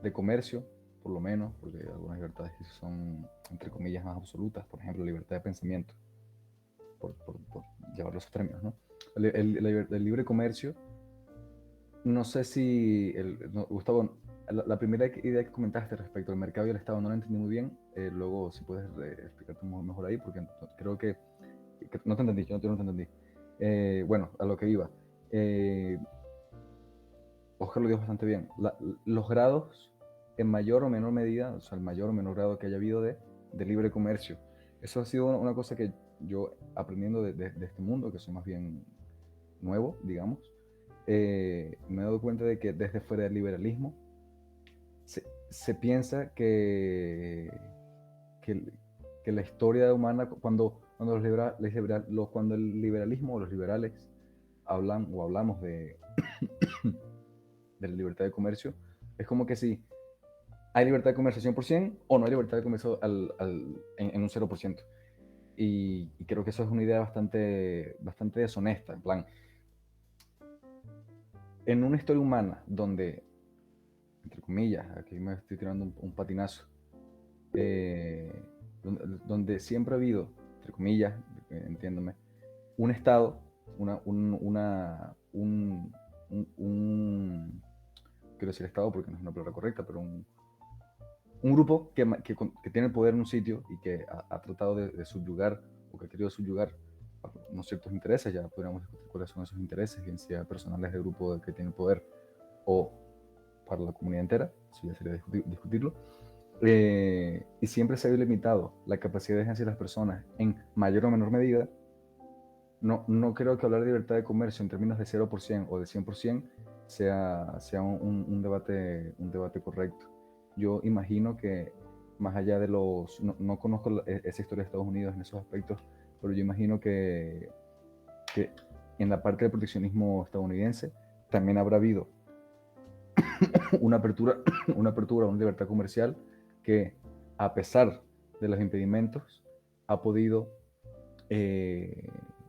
de comercio, por lo menos, porque algunas libertades son, entre comillas, más absolutas, por ejemplo, libertad de pensamiento, por llevar los términos, ¿no? El libre comercio, no sé si, Gustavo, la primera idea que comentaste respecto al mercado y al Estado no la entendí muy bien. Luego, si puedes explicarte mejor ahí, porque creo que no te entendí, yo no te entendí. Bueno, a lo que iba. Oscar lo dijo bastante bien. Los grados, en mayor o menor medida, o sea, el mayor o menor grado que haya habido de libre comercio. Eso ha sido una cosa que yo, aprendiendo de este mundo, que soy más bien nuevo, digamos, me he dado cuenta de que desde fuera del liberalismo se piensa que la historia humana, cuando el liberalismo o los liberales hablamos de la libertad de comercio, es como que si hay libertad de comercio 100% o no hay libertad de comercio en un 0%. Y creo que eso es una idea bastante deshonesta. En plan, en una historia humana donde, entre comillas, aquí me estoy tirando un patinazo, donde siempre ha habido, entre comillas, entiéndome, un Estado, quiero decir Estado porque no es una palabra correcta, pero un grupo que tiene el poder en un sitio y que ha tratado de subyugar, o que ha querido subyugar unos ciertos intereses. Ya podríamos discutir cuáles son esos intereses, bien sea personales del grupo que tiene el poder o para la comunidad entera. Eso ya sería discutirlo. Y siempre se ha limitado la capacidad de agencia de las personas en mayor o menor medida. No creo que hablar de libertad de comercio en términos de 0% o de 100% sea un debate correcto. Yo imagino que más allá de no conozco esa historia de Estados Unidos en esos aspectos, pero yo imagino que en la parte del proteccionismo estadounidense también habrá habido una apertura, una libertad comercial que, a pesar de los impedimentos, ha podido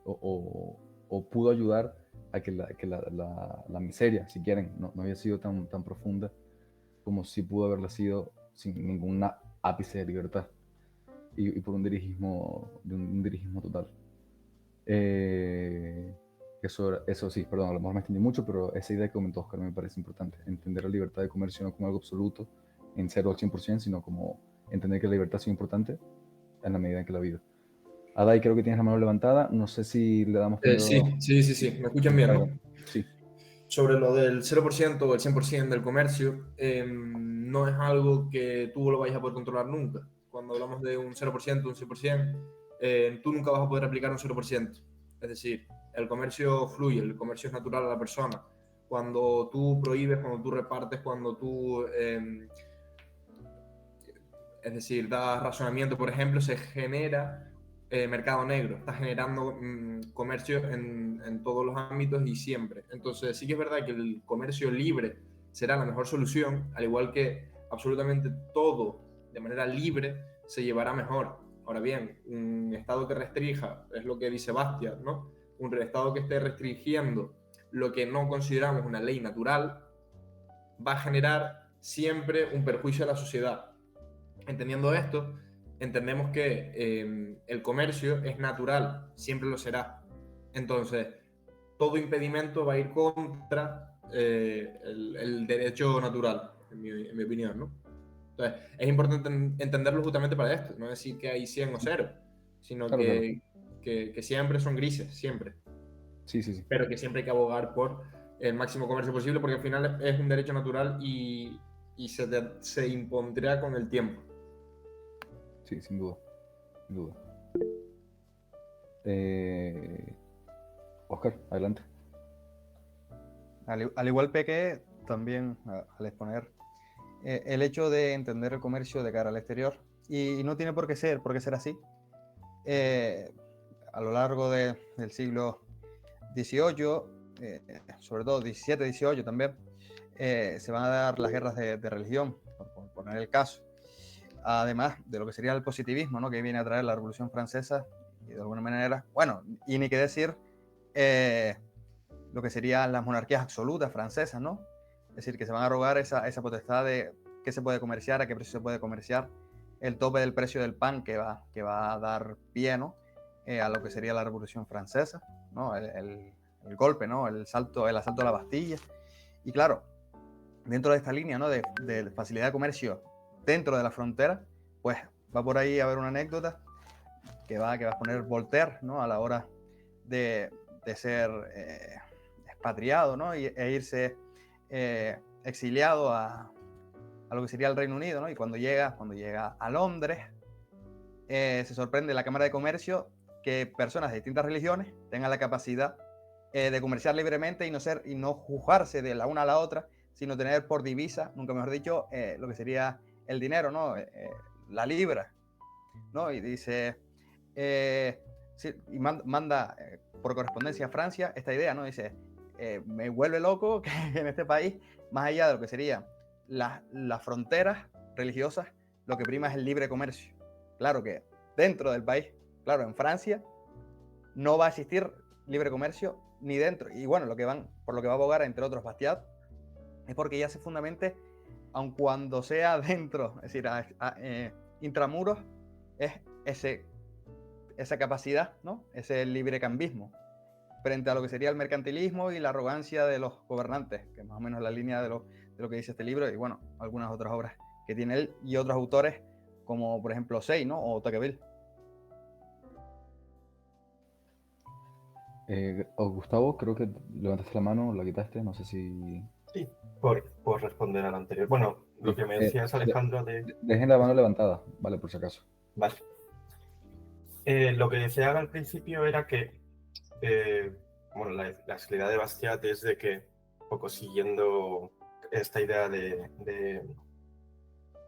o pudo ayudar a que la miseria, si quieren, no había sido tan profunda como si pudo haberla sido sin ningún ápice de libertad y por un dirigismo total. Eso sí, perdón, a lo mejor me extendí mucho, pero esa idea que comentó Oscar me parece importante. Entender la libertad de comercio no como algo absoluto, en 0 al 100%, sino como entender que la libertad es importante en la medida en que la vida. Adai, creo que tienes la mano levantada. No sé si le damos primero... Sí. ¿Me escuchan bien, no? Sí. Sobre lo del 0% o el 100% del comercio, no es algo que tú lo vayas a poder controlar nunca. Cuando hablamos de un 0%, un 100%, tú nunca vas a poder aplicar un 0%. Es decir, el comercio fluye, el comercio es natural a la persona. Cuando tú prohíbes, cuando tú repartes, cuando tú, es decir, das racionamiento, por ejemplo, se genera mercado negro, está generando comercio en todos los ámbitos y siempre. Entonces sí que es verdad que el comercio libre será la mejor solución, al igual que absolutamente todo de manera libre se llevará mejor. Ahora bien, un Estado que restrinja, es lo que dice Bastiat, ¿no? Un Estado que esté restringiendo lo que no consideramos una ley natural va a generar siempre un perjuicio a la sociedad. Entendiendo esto, entendemos que el comercio es natural, siempre lo será. Entonces, todo impedimento va a ir contra el derecho natural, en mi opinión, ¿no? Entonces, es importante entenderlo justamente para esto, no decir que hay 100 o 0, sino Claro, que siempre son grises, siempre. Sí. Pero que siempre hay que abogar por el máximo comercio posible, porque al final es un derecho natural y se impondrá con el tiempo. Sí, sin duda. Oscar, adelante. Al igual que también al exponer el hecho de entender el comercio de cara al exterior, y no tiene por qué ser así. A lo largo del siglo XVIII, sobre todo XVII, XVIII también, se van a dar las guerras de religión, por poner el caso. Además de lo que sería el positivismo, ¿no?, que viene a traer la Revolución Francesa, y de alguna manera, bueno, y ni qué decir lo que serían las monarquías absolutas francesas, ¿no? Es decir, que se van a arrogar esa potestad de qué se puede comerciar, a qué precio se puede comerciar, el tope del precio del pan que va a dar pie, ¿no?, a lo que sería la Revolución Francesa, ¿no?, el golpe, ¿no?, el asalto a la Bastilla. Y claro, dentro de esta línea, ¿no?, de facilidad de comercio dentro de la frontera, pues va por ahí a haber una anécdota que va a poner Voltaire, ¿no?, a la hora de ser expatriado, ¿no?, e irse exiliado a lo que sería el Reino Unido, ¿no? Y cuando llega a Londres, se sorprende la Cámara de Comercio que personas de distintas religiones tengan la capacidad de comerciar libremente y no juzgarse de la una a la otra, sino tener por divisa, nunca mejor dicho, lo que sería el dinero, ¿no? La libra, ¿no? Y dice, sí, y manda por correspondencia a Francia esta idea, ¿no? Dice, me vuelve loco que en este país, más allá de lo que serían las fronteras religiosas, lo que prima es el libre comercio. Claro que dentro del país, claro, en Francia no va a existir libre comercio ni dentro. Y bueno, por lo que va a abogar, entre otros, Bastiat, es porque ya se fundamente, aun cuando sea dentro, es decir, intramuros, es esa capacidad, ¿no?, ese librecambismo frente a lo que sería el mercantilismo y la arrogancia de los gobernantes, que es más o menos la línea de lo que dice este libro, y bueno, algunas otras obras que tiene él y otros autores, como por ejemplo Say, ¿no?, o Tocqueville. Gustavo, creo que levantaste la mano, la quitaste, no sé si... Sí, por responder al anterior. Bueno, lo que me decías, Alejandro, Dejen la mano levantada, vale, por si acaso. Vale. Lo que decía al principio era que, bueno, la idea de Bastiat es de que, un poco siguiendo esta idea de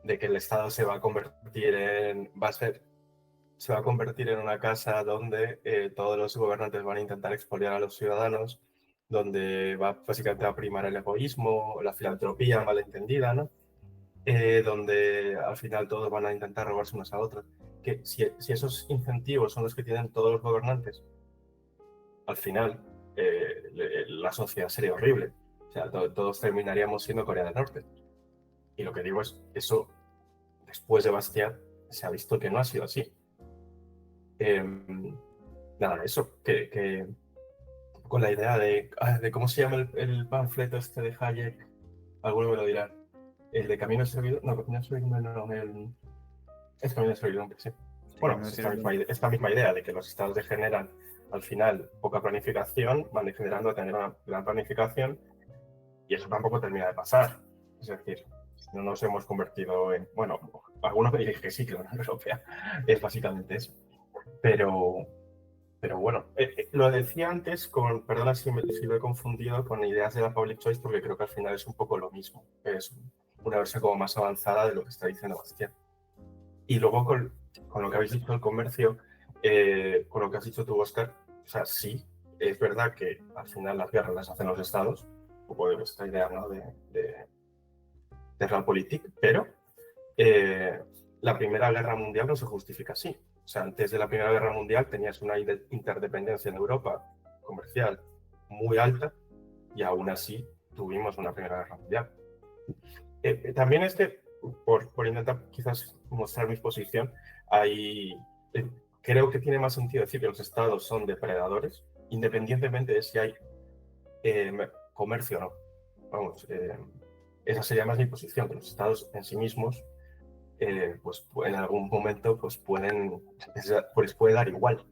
que el Estado se va a convertir en una casa donde todos los gobernantes van a intentar expoliar a los ciudadanos donde va básicamente a primar el egoísmo, la filantropía malentendida, ¿no? Donde al final todos van a intentar robarse unos a otros. Que si esos incentivos son los que tienen todos los gobernantes, al final la sociedad sería horrible. O sea, todos terminaríamos siendo Corea del Norte. Y lo que digo es, eso después de Bastiat se ha visto que no ha sido así. Nada, eso, que con la idea de cómo se llama el panfleto este de Hayek, alguno me lo dirá. El de Camino de Servidumbre, no, Camino de Servidumbre no, es Camino de Servidumbre, sí. Bueno, Camino de es Servidumbre. esta misma idea de que los estados degeneran al final poca planificación, van degenerando a tener una gran planificación y eso tampoco termina de pasar. Es decir, no nos hemos convertido en, bueno, algunos me dicen que sí, que la Unión Europea es básicamente eso. Pero bueno, lo decía antes perdona si lo he confundido con ideas de la public choice, porque creo que al final es un poco lo mismo. Es una versión como más avanzada de lo que está diciendo Bastián. Y luego con lo que habéis dicho del comercio, con lo que has dicho tú, Oscar, o sea, sí, es verdad que al final las guerras las hacen los estados, un poco de esta idea, ¿no? de Realpolitik, pero la Primera Guerra Mundial no se justifica así. O sea, antes de la Primera Guerra Mundial tenías una interdependencia en Europa comercial muy alta y aún así tuvimos una Primera Guerra Mundial. También por intentar quizás mostrar mi posición, creo que tiene más sentido decir que los estados son depredadores, independientemente de si hay comercio o no. Vamos, esa sería más mi posición, que los estados en sí mismos pues en algún momento pues les puede dar igual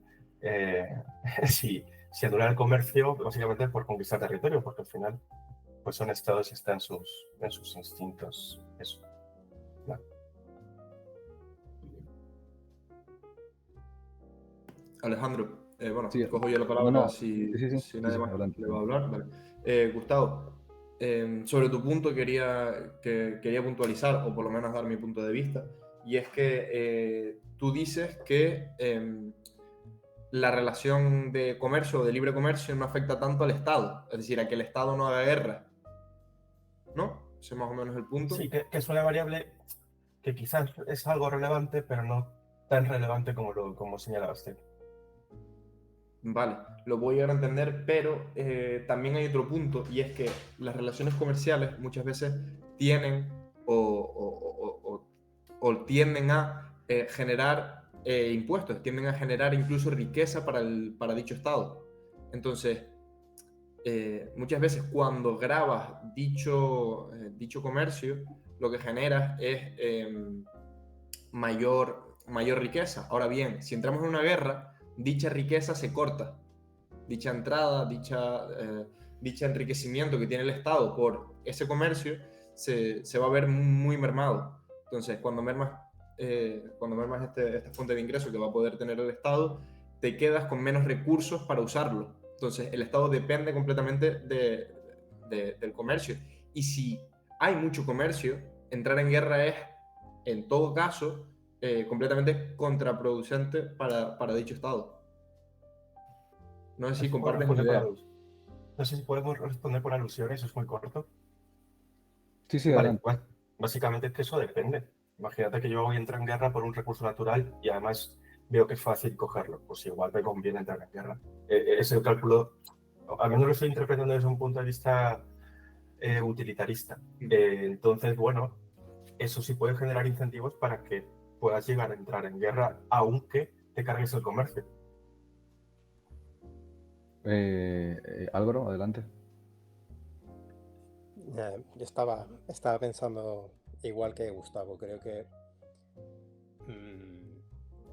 si anular el comercio básicamente por conquistar territorio, porque al final pues son estados y están en sus instintos. Eso. ¿No? Alejandro, bueno, Sí, cojo yo la no, palabra no, si, sí, si nadie más adelante. le va a hablar. Vale. Gustavo, sobre tu punto quería puntualizar, o por lo menos dar mi punto de vista, y es que tú dices que la relación de comercio o de libre comercio no afecta tanto al Estado, es decir, a que el Estado no haga guerra, ¿no? Ese es más o menos el punto. Sí, que es una variable que quizás es algo relevante, pero no tan relevante como señalabas tú. Vale, lo puedo llegar a entender, pero también hay otro punto y es que las relaciones comerciales muchas veces tienen o tienden a generar impuestos, tienden a generar incluso riqueza para dicho Estado. Entonces, muchas veces cuando grabas dicho comercio, lo que generas es mayor riqueza. Ahora bien, si entramos en una guerra, dicha riqueza se corta. Dicha entrada, dicho enriquecimiento que tiene el Estado por ese comercio se va a ver muy mermado. Entonces, cuando mermas esta fuente de ingreso que va a poder tener el Estado, te quedas con menos recursos para usarlo. Entonces, el Estado depende completamente del comercio. Y si hay mucho comercio, entrar en guerra es, en todo caso, completamente contraproducente para dicho Estado. No sé si compartes mi idea. No sé si podemos responder por alusiones, es muy corto. Sí, Vale, adelante. básicamente es que eso depende. Imagínate que yo voy a entrar en guerra por un recurso natural y además veo que es fácil cogerlo, pues igual me conviene entrar en guerra. Es el cálculo, al menos lo estoy interpretando desde un punto de vista utilitarista. Entonces, bueno, eso sí puede generar incentivos para que puedas llegar a entrar en guerra aunque te cargues el comercio. Álvaro, adelante. Yo estaba pensando igual que Gustavo. Creo que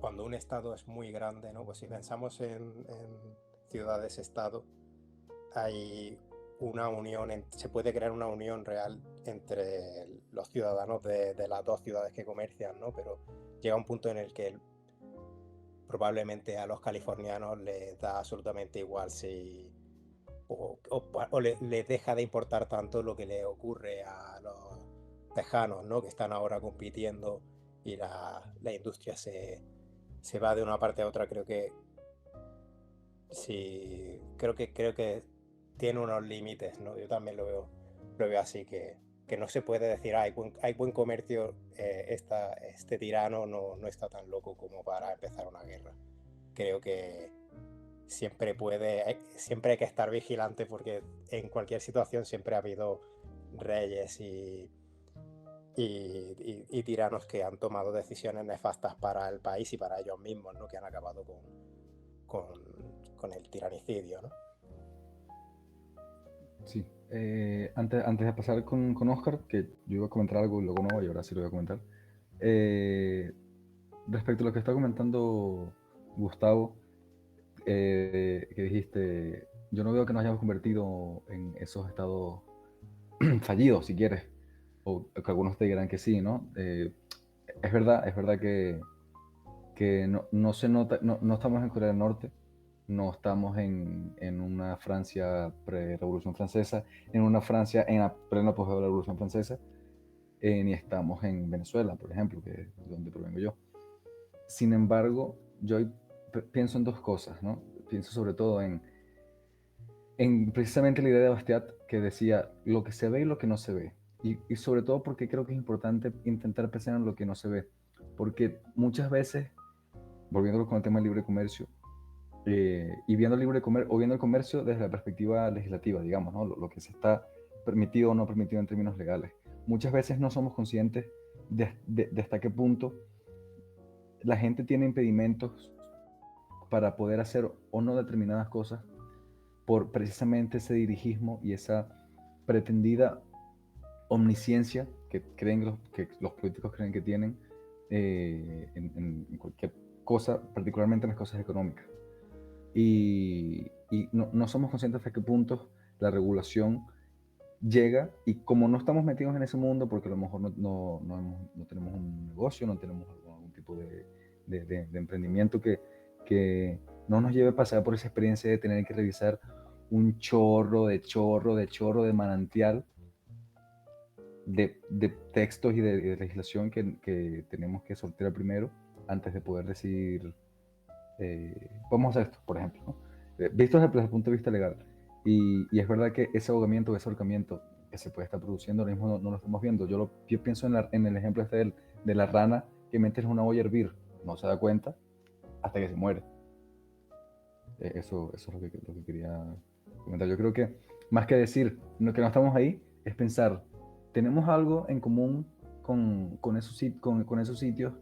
cuando un estado es muy grande, ¿no? Pues si pensamos en ciudades-estado, hay una unión, se puede crear una unión real entre los ciudadanos de las dos ciudades que comercian, ¿no? Pero llega un punto en el que probablemente a los californianos les da absolutamente igual si les deja de importar tanto lo que le ocurre a los tejanos, ¿no? Que están ahora compitiendo y la industria se va de una parte a otra. Creo que sí, creo que tiene unos límites, ¿no? Yo también lo veo así, que no se puede decir, hay buen comercio, este tirano no está tan loco como para empezar una guerra. Creo que siempre hay que estar vigilante, porque en cualquier situación siempre ha habido reyes y tiranos que han tomado decisiones nefastas para el país y para ellos mismos, ¿no? Que han acabado con el tiranicidio, ¿no? Sí. Antes de pasar con Oscar, que yo iba a comentar algo y luego no, y ahora sí lo voy a comentar. Respecto a lo que está comentando Gustavo, que dijiste, yo no veo que nos hayamos convertido en esos estados fallidos, si quieres, o que algunos te dirán que sí, ¿no? Es verdad que no se nota, no estamos en Corea del Norte, no estamos en una Francia pre-Revolución Francesa, en una Francia en la plena posguerra de la Revolución Francesa, ni estamos en Venezuela, por ejemplo, que es de donde provengo yo. Sin embargo, yo pienso en dos cosas, ¿no? Pienso sobre todo en precisamente la idea de Bastiat, que decía lo que se ve y lo que no se ve. Y sobre todo porque creo que es importante intentar pensar en lo que no se ve. Porque muchas veces, volviendo con el tema del libre comercio, y viendo el libre comercio, o viendo el comercio desde la perspectiva legislativa, digamos, ¿no? Lo que se está permitido o no permitido en términos legales. Muchas veces no somos conscientes de hasta qué punto la gente tiene impedimentos para poder hacer o no determinadas cosas por precisamente ese dirigismo y esa pretendida omnisciencia que los políticos creen que tienen en cualquier cosa, particularmente en las cosas económicas. Y no somos conscientes hasta qué punto la regulación llega, y como no estamos metidos en ese mundo, porque a lo mejor no tenemos un negocio, no tenemos algún tipo de emprendimiento que no nos lleve a pasar por esa experiencia de tener que revisar un chorro de manantial de textos y de legislación que tenemos que sortear primero antes de poder decir vamos a hacer esto, por ejemplo, ¿no? Visto desde el punto de vista legal. Y es verdad que ese ahogamiento, ese ahorcamiento que se puede estar produciendo ahora mismo no lo estamos viendo. Yo pienso en el ejemplo este de la rana que metes en una olla a hervir, no se da cuenta hasta que se muere. Eso es lo que quería comentar. Yo creo que más que decir que no estamos ahí, es pensar, tenemos algo en común con esos sitios,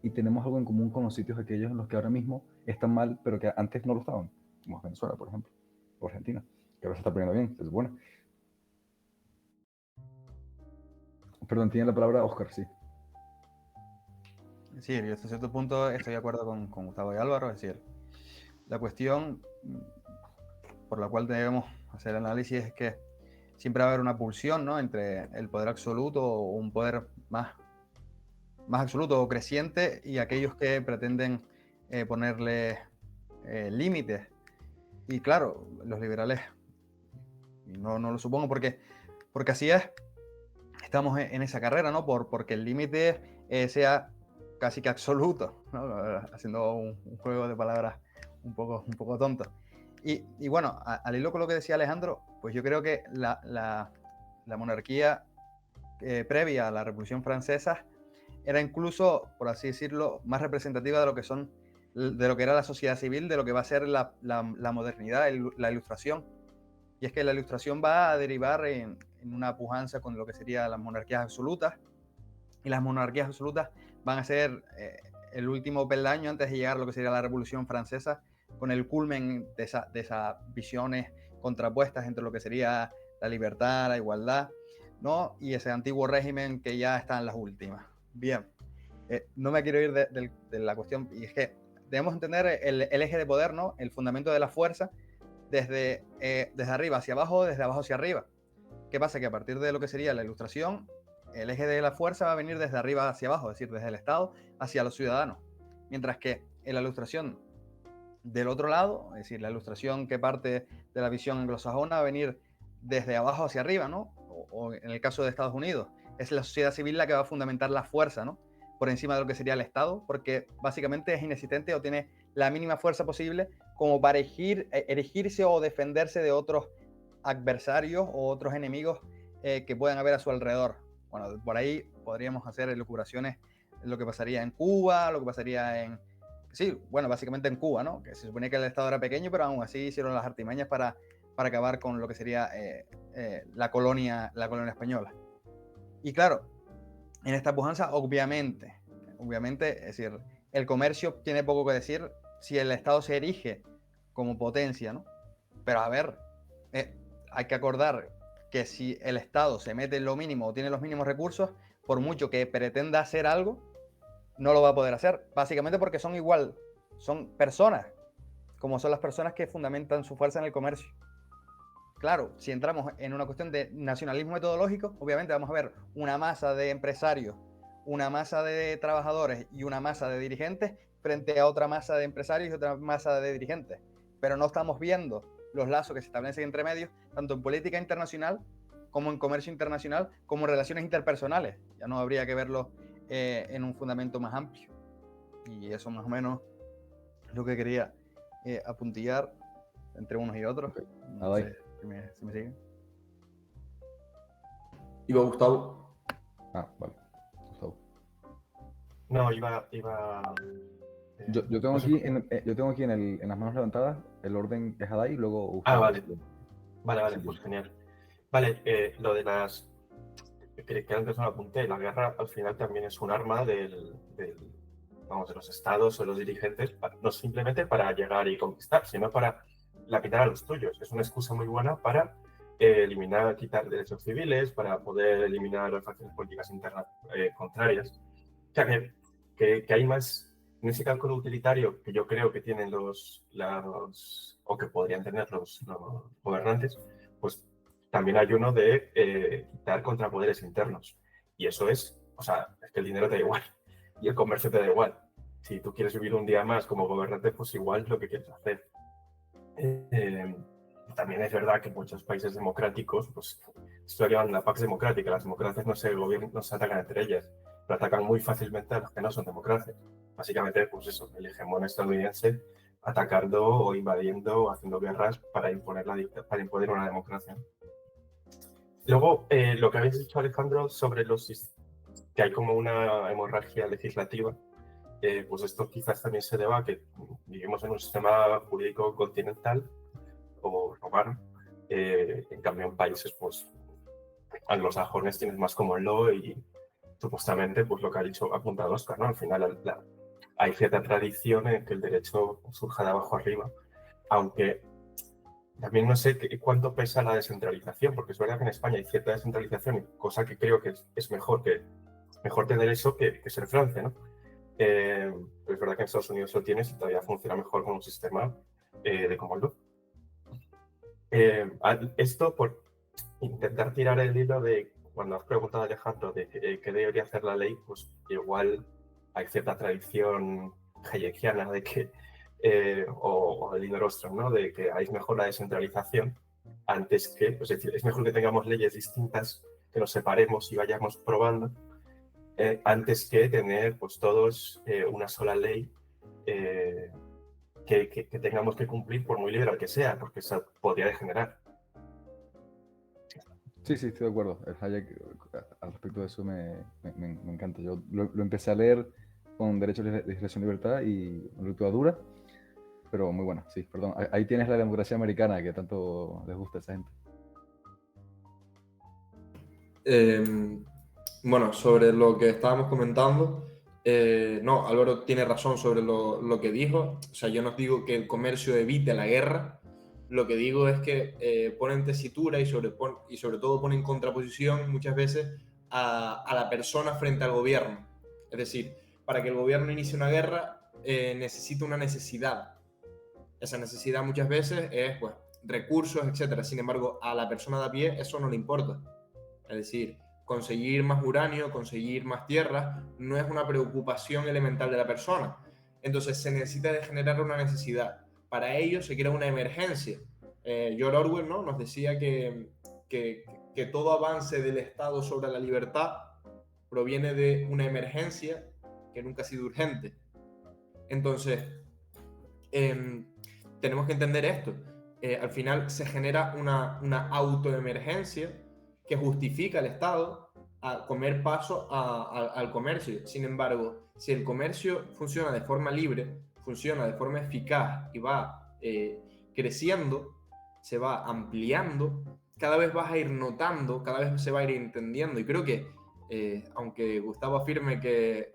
y tenemos algo en común con los sitios aquellos en los que ahora mismo están mal, pero que antes no lo estaban, como Venezuela, por ejemplo, o Argentina, que ahora se está poniendo bien, se supone. Perdón, tiene la palabra Oscar, sí. Sí, yo hasta cierto punto estoy de acuerdo con Gustavo y Álvaro. Es decir, la cuestión por la cual debemos hacer el análisis es que siempre va a haber una pulsión, ¿no?, entre el poder absoluto o un poder más absoluto o creciente y aquellos que pretenden ponerle límites. Y claro, los liberales, no lo supongo porque así es, estamos en esa carrera, ¿no? Porque el límite sea casi que absoluto, ¿no? Haciendo un juego de palabras un poco tonto. Y bueno, al hilo con lo que decía Alejandro, pues yo creo que la monarquía previa a la Revolución Francesa era incluso, por así decirlo, más representativa de lo que era la sociedad civil, de lo que va a ser la modernidad, la ilustración. Y es que la ilustración va a derivar en una pujanza con lo que serían las monarquías absolutas, y las monarquías absolutas van a ser el último peldaño antes de llegar a lo que sería la Revolución Francesa, con el culmen de esas visiones contrapuestas entre lo que sería la libertad, la igualdad, ¿no?, y ese antiguo régimen que ya está en las últimas. Bien, no me quiero ir de la cuestión, y es que debemos entender el eje de poder, ¿no?, el fundamento de la fuerza, desde arriba hacia abajo, desde abajo hacia arriba. ¿Qué pasa? Que a partir de lo que sería la ilustración, el eje de la fuerza va a venir desde arriba hacia abajo, es decir, desde el Estado hacia los ciudadanos. Mientras que en la ilustración del otro lado, es decir, la ilustración que parte de la visión anglosajona, va a venir desde abajo hacia arriba, ¿no? O en el caso de Estados Unidos, es la sociedad civil la que va a fundamentar la fuerza, ¿no?, por encima de lo que sería el Estado, porque básicamente es inexistente o tiene la mínima fuerza posible como para erigirse o defenderse de otros adversarios o otros enemigos que puedan haber a su alrededor. Bueno, por ahí podríamos hacer elucubraciones de lo que pasaría en Cuba, lo que pasaría en... Sí, bueno, básicamente en Cuba, ¿no? Que se supone que el Estado era pequeño, pero aún así hicieron las artimañas para acabar con lo que sería la colonia española. Y claro, en esta pujanza, obviamente, es decir, el comercio tiene poco que decir si el Estado se erige como potencia, ¿no? Pero a ver, hay que acordar que si el Estado se mete en lo mínimo o tiene los mínimos recursos, por mucho que pretenda hacer algo, no lo va a poder hacer, básicamente porque son igual, son personas, como son las personas que fundamentan su fuerza en el comercio. Claro, si entramos en una cuestión de nacionalismo metodológico, obviamente vamos a ver una masa de empresarios, una masa de trabajadores y una masa de dirigentes frente a otra masa de empresarios y otra masa de dirigentes. Pero no estamos viendo los lazos que se establecen entre medios, tanto en política internacional como en comercio internacional, como en relaciones interpersonales. Ya no habría que verlo en un fundamento más amplio. Y eso más o menos es lo que quería apuntillar entre unos y otros. Okay. No sé si me siguen. Iba Gustavo. Ah, vale. Gustavo. No, iba Yo tengo no sé. aquí, en las manos levantadas, el orden es Adai y luego Gustavo. Vale. Vale, Sí, pues genial. Vale, lo de las... que antes no lo apunté, la guerra al final también es un arma de los estados o los dirigentes, no simplemente para llegar y conquistar, sino para lapidar a los tuyos. Es una excusa muy buena para quitar derechos civiles, para poder eliminar las facciones políticas internas contrarias. O sea, que hay más, en ese cálculo utilitario que yo creo que tienen o que podrían tener los gobernantes, pues también hay uno de quitar contrapoderes internos. Y eso es que el dinero te da igual y el comercio te da igual. Si tú quieres vivir un día más como gobernante, pues igual es lo que quieres hacer. También es verdad que muchos países democráticos, pues esto llaman la Pax Democrática, las democracias no se atacan entre ellas, pero atacan muy fácilmente a los que no son democracias. Básicamente, pues eso, el hegemón estadounidense atacando o invadiendo o haciendo guerras para imponer una democracia. Luego, lo que habéis dicho, Alejandro, sobre que hay como una hemorragia legislativa, pues esto quizás también se deba a que vivimos en un sistema jurídico continental o romano. En cambio, en países pues anglosajones tienes más common law y supuestamente, pues lo que ha apuntado Oscar, ¿no? Al final hay cierta tradición en que el derecho surja de abajo arriba, aunque también no sé cuánto pesa la descentralización, porque es verdad que en España hay cierta descentralización, cosa que creo que es mejor tener eso que ser Francia, ¿no? Pero es verdad que en Estados Unidos lo tienes y todavía funciona mejor con un sistema de common law. Esto por intentar tirar el hilo de cuando has preguntado, Alejandro, de qué debería hacer la ley, pues igual hay cierta tradición hayekiana de que, o de Lino Ostrom, ¿no? De que hay mejor la descentralización antes que, pues, es decir, es mejor que tengamos leyes distintas, que nos separemos y vayamos probando, antes que tener pues todos una sola ley que tengamos que cumplir por muy liberal que sea, porque eso podría degenerar. Sí, estoy de acuerdo. El Hayek, al respecto de eso, me encanta. Yo lo empecé a leer con Derecho, Legislación, Libertad y una lectura dura, pero muy buena, sí, perdón. Ahí tienes la democracia americana que tanto les gusta a esa gente. Bueno, sobre lo que estábamos comentando, no, Álvaro tiene razón sobre lo que dijo. O sea, yo no digo que el comercio evite la guerra. Lo que digo es que pone en tesitura y sobre todo pone en contraposición muchas veces a la persona frente al gobierno. Es decir, para que el gobierno inicie una guerra necesita una necesidad. Esa necesidad muchas veces es pues, recursos, etc. Sin embargo, a la persona de a pie eso no le importa. Es decir, conseguir más uranio, conseguir más tierra, no es una preocupación elemental de la persona. Entonces se necesita de generar una necesidad. Para ello se crea una emergencia. George Orwell, ¿no? Nos decía que todo avance del Estado sobre la libertad proviene de una emergencia que nunca ha sido urgente. Entonces, tenemos que entender esto. al final se genera una autoemergencia que justifica al Estado a comer paso al comercio. Sin embargo, si el comercio funciona de forma libre, funciona de forma eficaz y va creciendo, se va ampliando, cada vez vas a ir notando, cada vez se va a ir entendiendo. Y creo que, aunque Gustavo afirme que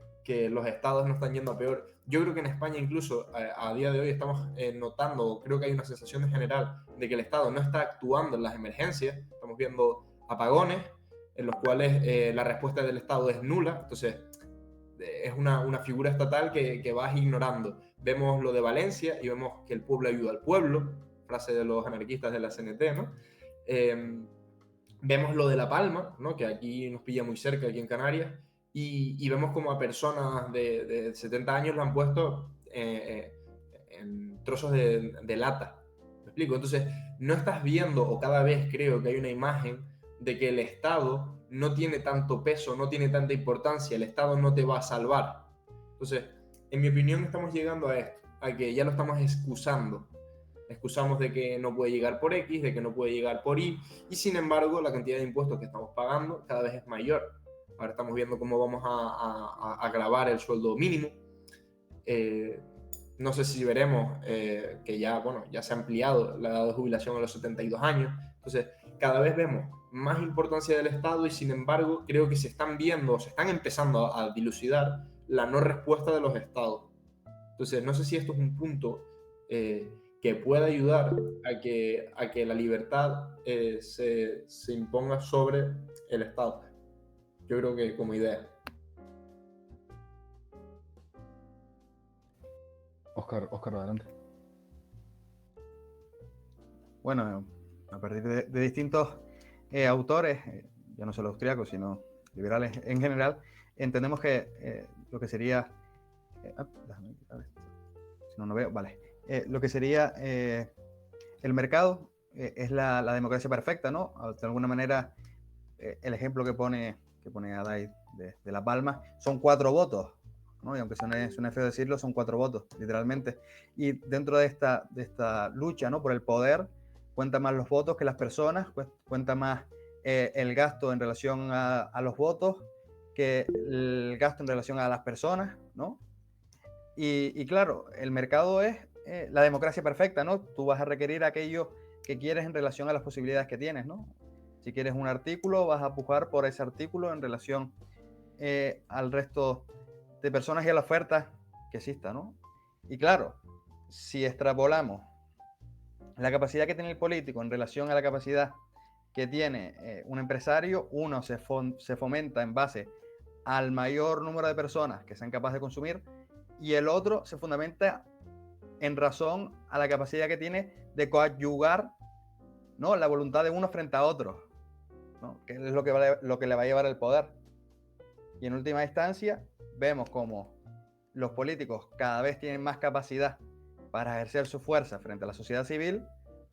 los estados no están yendo a peor, yo creo que en España incluso a día de hoy estamos notando, creo que hay una sensación general de que el Estado no está actuando en las emergencias. Estamos viendo apagones en los cuales la respuesta del Estado es nula. Entonces, es una figura estatal que vas ignorando. Vemos lo de Valencia y vemos que el pueblo ayuda al pueblo, frase de los anarquistas de la CNT, ¿no? Vemos lo de La Palma, ¿no? Que aquí nos pilla muy cerca, aquí en Canarias, y vemos como a personas de 70 años lo han puesto en trozos de lata. ¿Me explico? Entonces, no estás viendo, o cada vez creo que hay una imagen de que el Estado no tiene tanto peso, no tiene tanta importancia, el Estado no te va a salvar. Entonces, en mi opinión, estamos llegando a esto, a que ya lo estamos excusando. Excusamos de que no puede llegar por X, de que no puede llegar por Y, y sin embargo, la cantidad de impuestos que estamos pagando cada vez es mayor. Ahora estamos viendo cómo vamos a gravar el sueldo mínimo. No sé si veremos que ya, bueno, ya se ha ampliado la edad de jubilación a los 72 años. Entonces, cada vez vemos más importancia del Estado y, sin embargo, creo que se están viendo, se están empezando a dilucidar la no respuesta de los Estados. Entonces, no sé si esto es un punto que pueda ayudar a que la libertad se imponga sobre el Estado. Yo creo que como idea. Oscar, adelante. Bueno, a partir de distintos autores, ya no solo austríacos, sino liberales en general, entendemos que lo que sería... déjame, a ver, si no veo, vale. Lo que sería el mercado es la democracia perfecta, ¿no? De alguna manera, el ejemplo que pone Adaid de La Palma son 4 votos, ¿no? Y aunque suene feo decirlo, son 4 votos, literalmente. Y dentro de esta lucha, ¿no? Por el poder, cuenta más los votos que las personas, cuenta más el gasto en relación a los votos que el gasto en relación a las personas, ¿no? Y claro, el mercado es la democracia perfecta, ¿no? Tú vas a requerir aquello que quieres en relación a las posibilidades que tienes, ¿no? Si quieres un artículo, vas a pujar por ese artículo en relación al resto de personas y a la oferta que exista, ¿no? Y claro, si extrapolamos la capacidad que tiene el político en relación a la capacidad que tiene un empresario, uno se fomenta en base al mayor número de personas que sean capaces de consumir y el otro se fundamenta en razón a la capacidad que tiene de coadyuvar, ¿no? La voluntad de uno frente a otro, ¿no? Que es lo que le va a llevar el poder. Y en última instancia, vemos como los políticos cada vez tienen más capacidad para ejercer su fuerza frente a la sociedad civil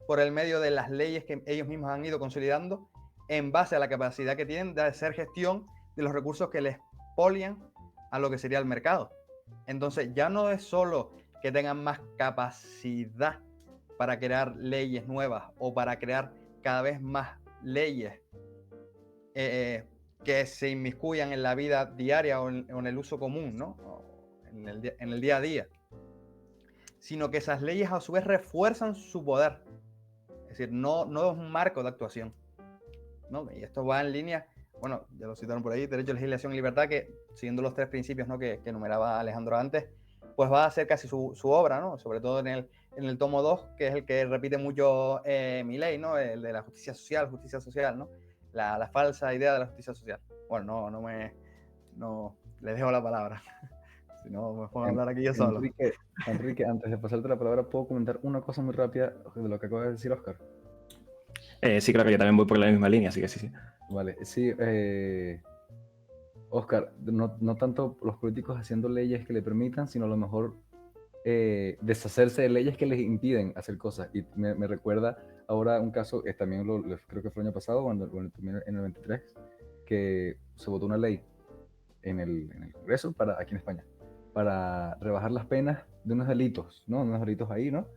por el medio de las leyes que ellos mismos han ido consolidando en base a la capacidad que tienen de hacer gestión de los recursos que les polian a lo que sería el mercado. Entonces ya no es solo que tengan más capacidad para crear leyes nuevas o para crear cada vez más leyes que se inmiscuyan en la vida diaria o en el uso común, ¿no? En el día a día, sino que esas leyes a su vez refuerzan su poder. Es decir, no es un marco de actuación, ¿no? Y esto va en línea, bueno, ya lo citaron por ahí, derecho, legislación y libertad, que siguiendo los 3 principios, ¿no? que enumeraba Alejandro antes, pues va a ser casi su obra, ¿no? Sobre todo en el tomo 2, que es el que repite mucho Milei, ¿no? El de la justicia social, ¿no? La falsa idea de la justicia social. Bueno, no les dejo la palabra. Si no, me pongo a hablar aquí yo solo. Enrique, antes de pasarte la palabra, ¿puedo comentar una cosa muy rápida de lo que acaba de decir Oscar? Sí, claro, yo también voy por la misma línea, así que sí. Vale, sí. Oscar, no tanto los políticos haciendo leyes que le permitan, sino a lo mejor deshacerse de leyes que les impiden hacer cosas. Y me recuerda ahora un caso, también creo que fue el año pasado, cuando en el 23, que se votó una ley en el Congreso, aquí en España, para rebajar las penas de unos delitos, ¿no? Unos delitos ahí, ¿no?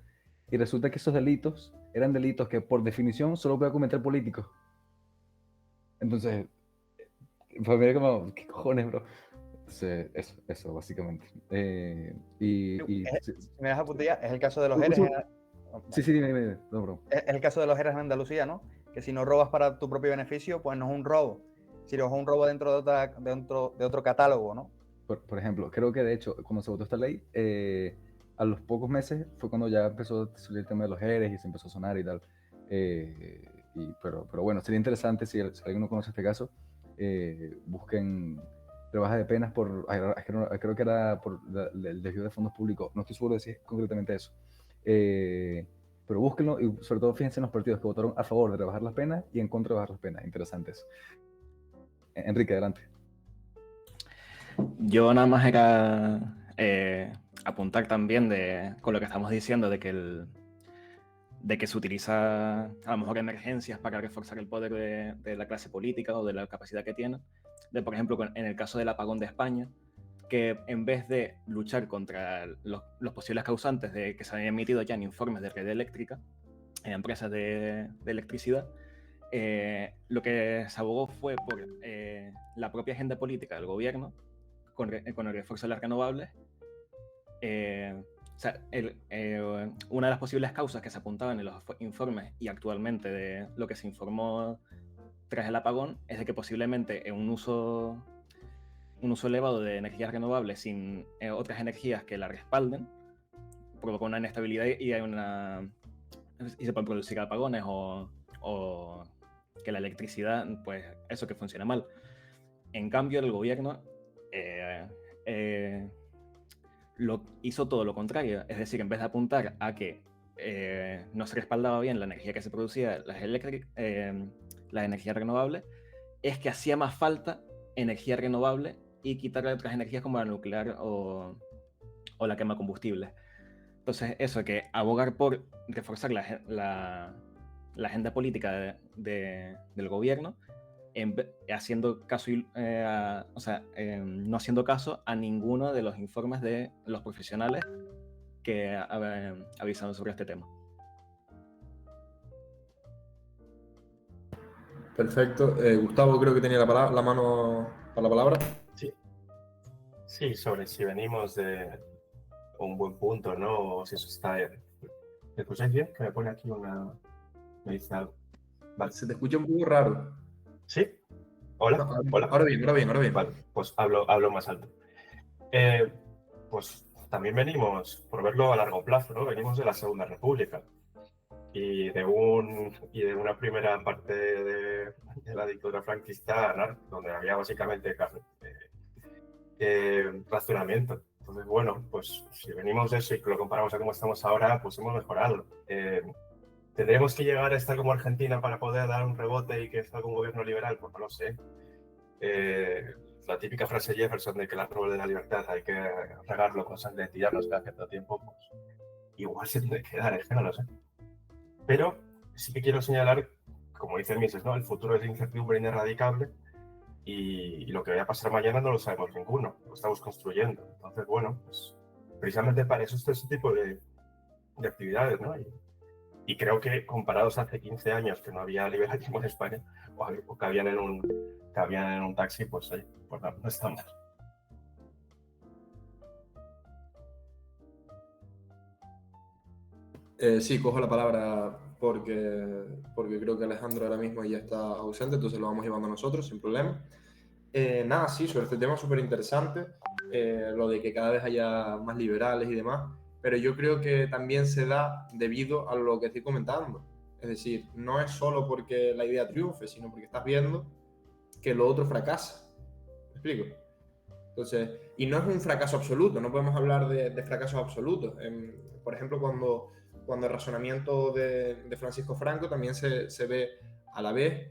y resulta que esos delitos eran delitos que por definición solo podía cometer políticos. Entonces, pues mira como, ¿qué cojones, bro? Entonces, eso básicamente. Si me das a puntilla, es el caso de los Un ERES. segundo. Sí, dime, no, bro. Es el caso de los ERES en Andalucía, ¿no? Que si no robas para tu propio beneficio, pues no es un robo. Si no es un robo dentro de otro catálogo, ¿no? Por ejemplo, creo que de hecho, cuando se votó esta ley, a los pocos meses fue cuando ya empezó a salir el tema de los ERES y se empezó a sonar y tal. Pero bueno, sería interesante si alguno conoce este caso, busquen rebaja de penas por, creo que era por el desvío de fondos públicos, no estoy seguro de si es concretamente eso. Pero búsquenlo y sobre todo fíjense en los partidos que votaron a favor de rebajar las penas y en contra de rebajar las penas. Interesantes. Enrique, adelante. Yo nada más era apuntar también con lo que estamos diciendo de que se utiliza a lo mejor emergencias para reforzar el poder de la clase política o de la capacidad que tiene. Por ejemplo, en el caso del apagón de España, que en vez de luchar contra los posibles causantes de que se habían emitido ya en informes de red eléctrica, en empresas de electricidad, lo que se abogó fue por la propia agenda política del gobierno con el refuerzo de las renovables. O sea, una de las posibles causas que se apuntaban en los informes y actualmente de lo que se informó tras el apagón es de que posiblemente un uso elevado de energías renovables sin otras energías que la respalden provoca una inestabilidad y se pueden producir apagones o que la electricidad, pues eso, que funciona mal. En cambio, el gobierno hizo todo lo contrario, es decir, en vez de apuntar a que no se respaldaba bien la energía que se producía, las energías renovables, es que hacía más falta energía renovable y quitarle otras energías como la nuclear o la quema de combustibles. Entonces, eso, que abogar por reforzar la agenda política del gobierno, haciendo caso, no haciendo caso a ninguno de los informes de los profesionales que avisaron sobre este tema. Perfecto. Gustavo, creo que tenía la mano para la palabra. Sí, sobre si venimos de un buen punto, ¿no? O si eso está... ¿Me escucháis bien? Que me pone aquí me dice algo. Vale. Se te escucha un poco raro. ¿Sí? Hola. No, Hola. Ahora bien. Vale, pues hablo más alto. Pues también venimos, por verlo a largo plazo, ¿no? Venimos de la Segunda República y de una primera parte de la dictadura franquista, donde había básicamente racionamiento. Entonces, bueno, pues si venimos de eso y lo comparamos a cómo estamos ahora, pues hemos mejorado. ¿Tendremos que llegar a estar como Argentina para poder dar un rebote y que salga un gobierno liberal? Pues no lo sé. La típica frase de Jefferson de que el árbol de la libertad hay que regarlo con sangre de tiranos cada cierto tiempo, pues igual se tiene que dar, es que no lo sé. Pero sí que quiero señalar, como dice Mises, ¿no? El futuro es de incertidumbre ineradicable y lo que vaya a pasar mañana no lo sabemos ninguno, lo estamos construyendo. Entonces, bueno, pues precisamente para eso está ese tipo de actividades, ¿no? Y creo que comparados hace 15 años que no había liberalismo en España, o que habían en un taxi, pues no está mal. Sí, cojo la palabra porque creo que Alejandro ahora mismo ya está ausente, entonces lo vamos llevando nosotros sin problema. Nada, sí, sobre este tema súper interesante, lo de que cada vez haya más liberales y demás, pero yo creo que también se da debido a lo que estoy comentando. Es decir, no es solo porque la idea triunfe, sino porque estás viendo que lo otro fracasa. ¿Me explico? Entonces, y no es un fracaso absoluto, no podemos hablar de fracasos absolutos. Por ejemplo, cuando el razonamiento de Francisco Franco también se ve a la vez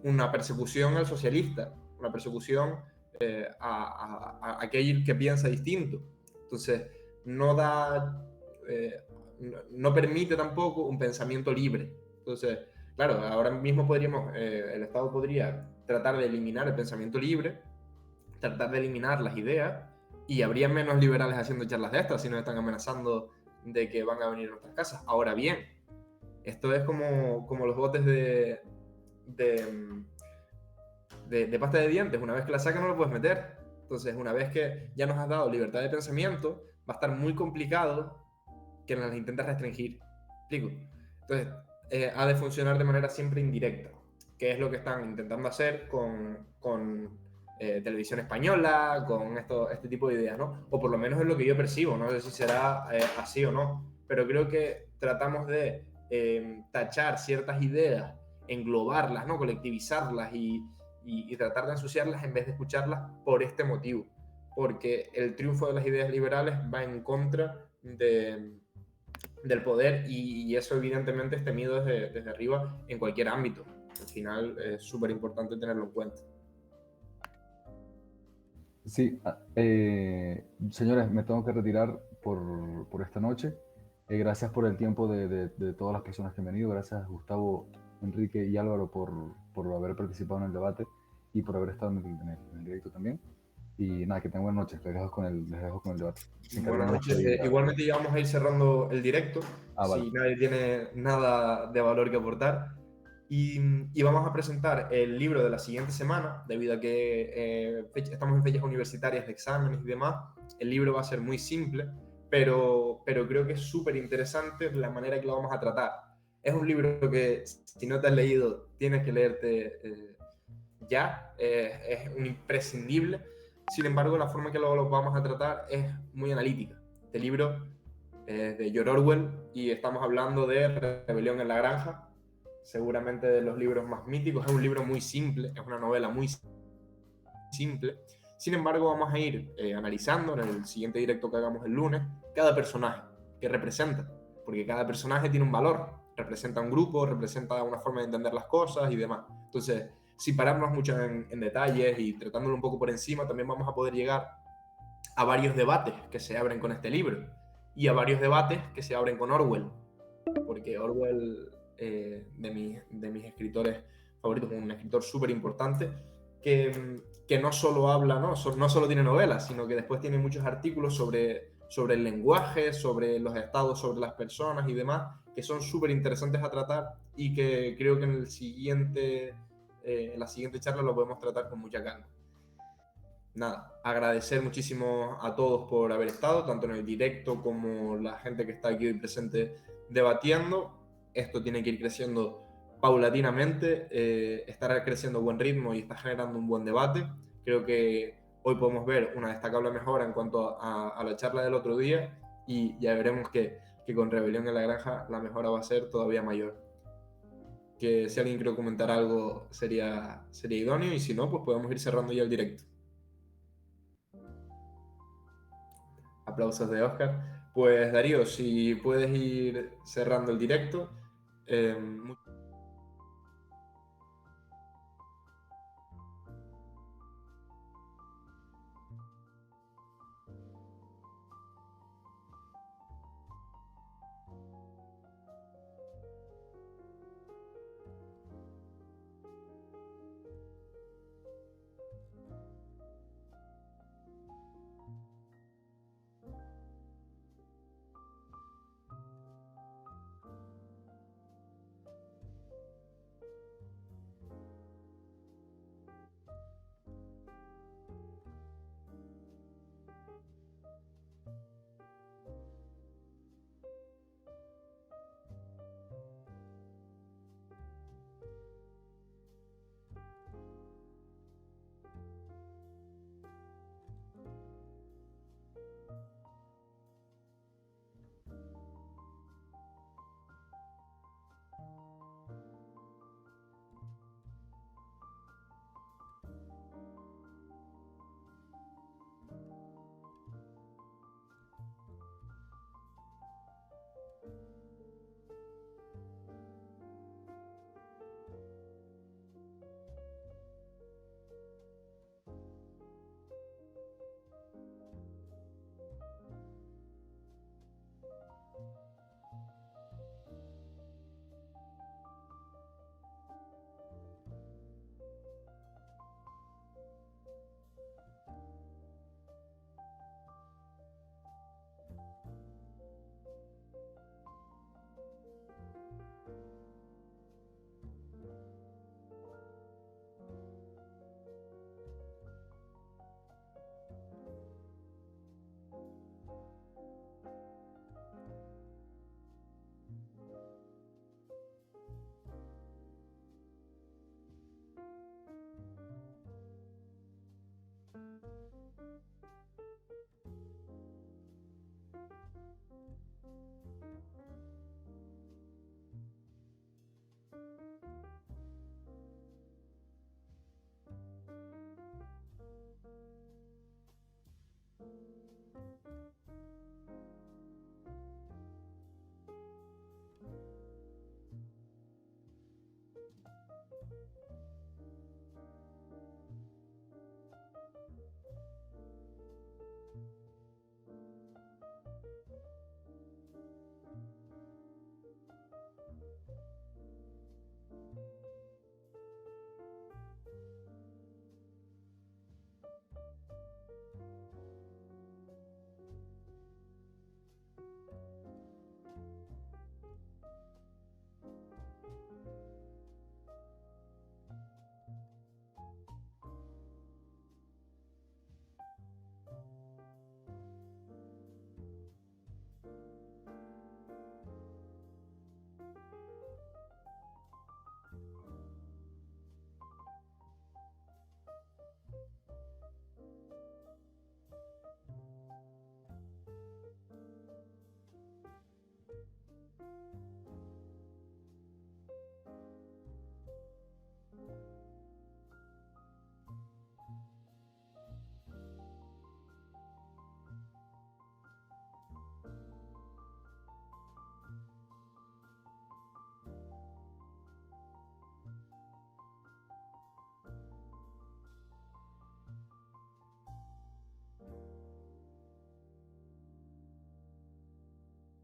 una persecución al socialista, una persecución a aquel que piensa distinto. Entonces, no permite tampoco un pensamiento libre. Entonces, claro, ahora mismo el Estado podría tratar de eliminar el pensamiento libre, tratar de eliminar las ideas, y habría menos liberales haciendo charlas de estas si nos están amenazando de que van a venir a nuestras casas. Ahora bien, esto es como los botes de pasta de dientes. Una vez que la sacas no lo puedes meter. Entonces, una vez que ya nos has dado libertad de pensamiento, va a estar muy complicado que nos las intentes restringir. ¿Explico? Entonces, ha de funcionar de manera siempre indirecta, que es lo que están intentando hacer con televisión española, con este tipo de ideas, ¿no? O por lo menos es lo que yo percibo, no sé si será así o no, pero creo que tratamos de tachar ciertas ideas, englobarlas, ¿no? Colectivizarlas y tratar de ensuciarlas en vez de escucharlas por este motivo, porque el triunfo de las ideas liberales va en contra del poder y eso evidentemente es temido desde arriba en cualquier ámbito. Al final es súper importante tenerlo en cuenta. Sí, señores, me tengo que retirar por esta noche. Gracias por el tiempo de todas las personas que han venido. Gracias Gustavo, Enrique y Álvaro por haber participado en el debate y por haber estado en el directo también. Y nada, que tengan buenas noches. Les dejo con el debate. Se encargan Buenas noches. ustedes. Igualmente ya vamos a ir cerrando el directo, Vale. si nadie tiene nada de valor que aportar. Y vamos a presentar el libro de la siguiente semana, debido a que estamos en fechas universitarias de exámenes y demás. El libro va a ser muy simple, pero creo que es súper interesante la manera que lo vamos a tratar. Es un libro que, si no te has leído, tienes que leerte ya, es un imprescindible. Sin embargo, la forma en que lo vamos a tratar es muy analítica. Este libro es de George Orwell y estamos hablando de Rebelión en la Granja, seguramente de los libros más míticos. Es un libro muy simple, es una novela muy simple. Sin embargo, vamos a ir analizando en el siguiente directo que hagamos el lunes cada personaje que representa, porque cada personaje tiene un valor, representa un grupo, representa una forma de entender las cosas y demás. Entonces, sin pararnos mucho en detalles y tratándolo un poco por encima, también vamos a poder llegar a varios debates que se abren con este libro y a varios debates que se abren con Orwell, porque Orwell, de mis escritores favoritos, un escritor súper importante, que no solo habla, no solo tiene novelas, sino que después tiene muchos artículos sobre el lenguaje, sobre los estados, sobre las personas y demás, que son súper interesantes a tratar y que creo que en la siguiente charla lo podemos tratar con mucha calma. Nada, agradecer muchísimo a todos por haber estado, tanto en el directo como la gente que está aquí hoy presente debatiendo. Esto tiene que ir creciendo paulatinamente, estará creciendo a buen ritmo y está generando un buen debate. Creo que hoy podemos ver una destacable mejora en cuanto a la charla del otro día y ya veremos que con Rebelión en la Granja la mejora va a ser todavía mayor. Que si alguien quiere comentar algo sería idóneo y si no, pues podemos ir cerrando ya el directo. Aplausos de Oscar. Pues Darío, si puedes ir cerrando el directo.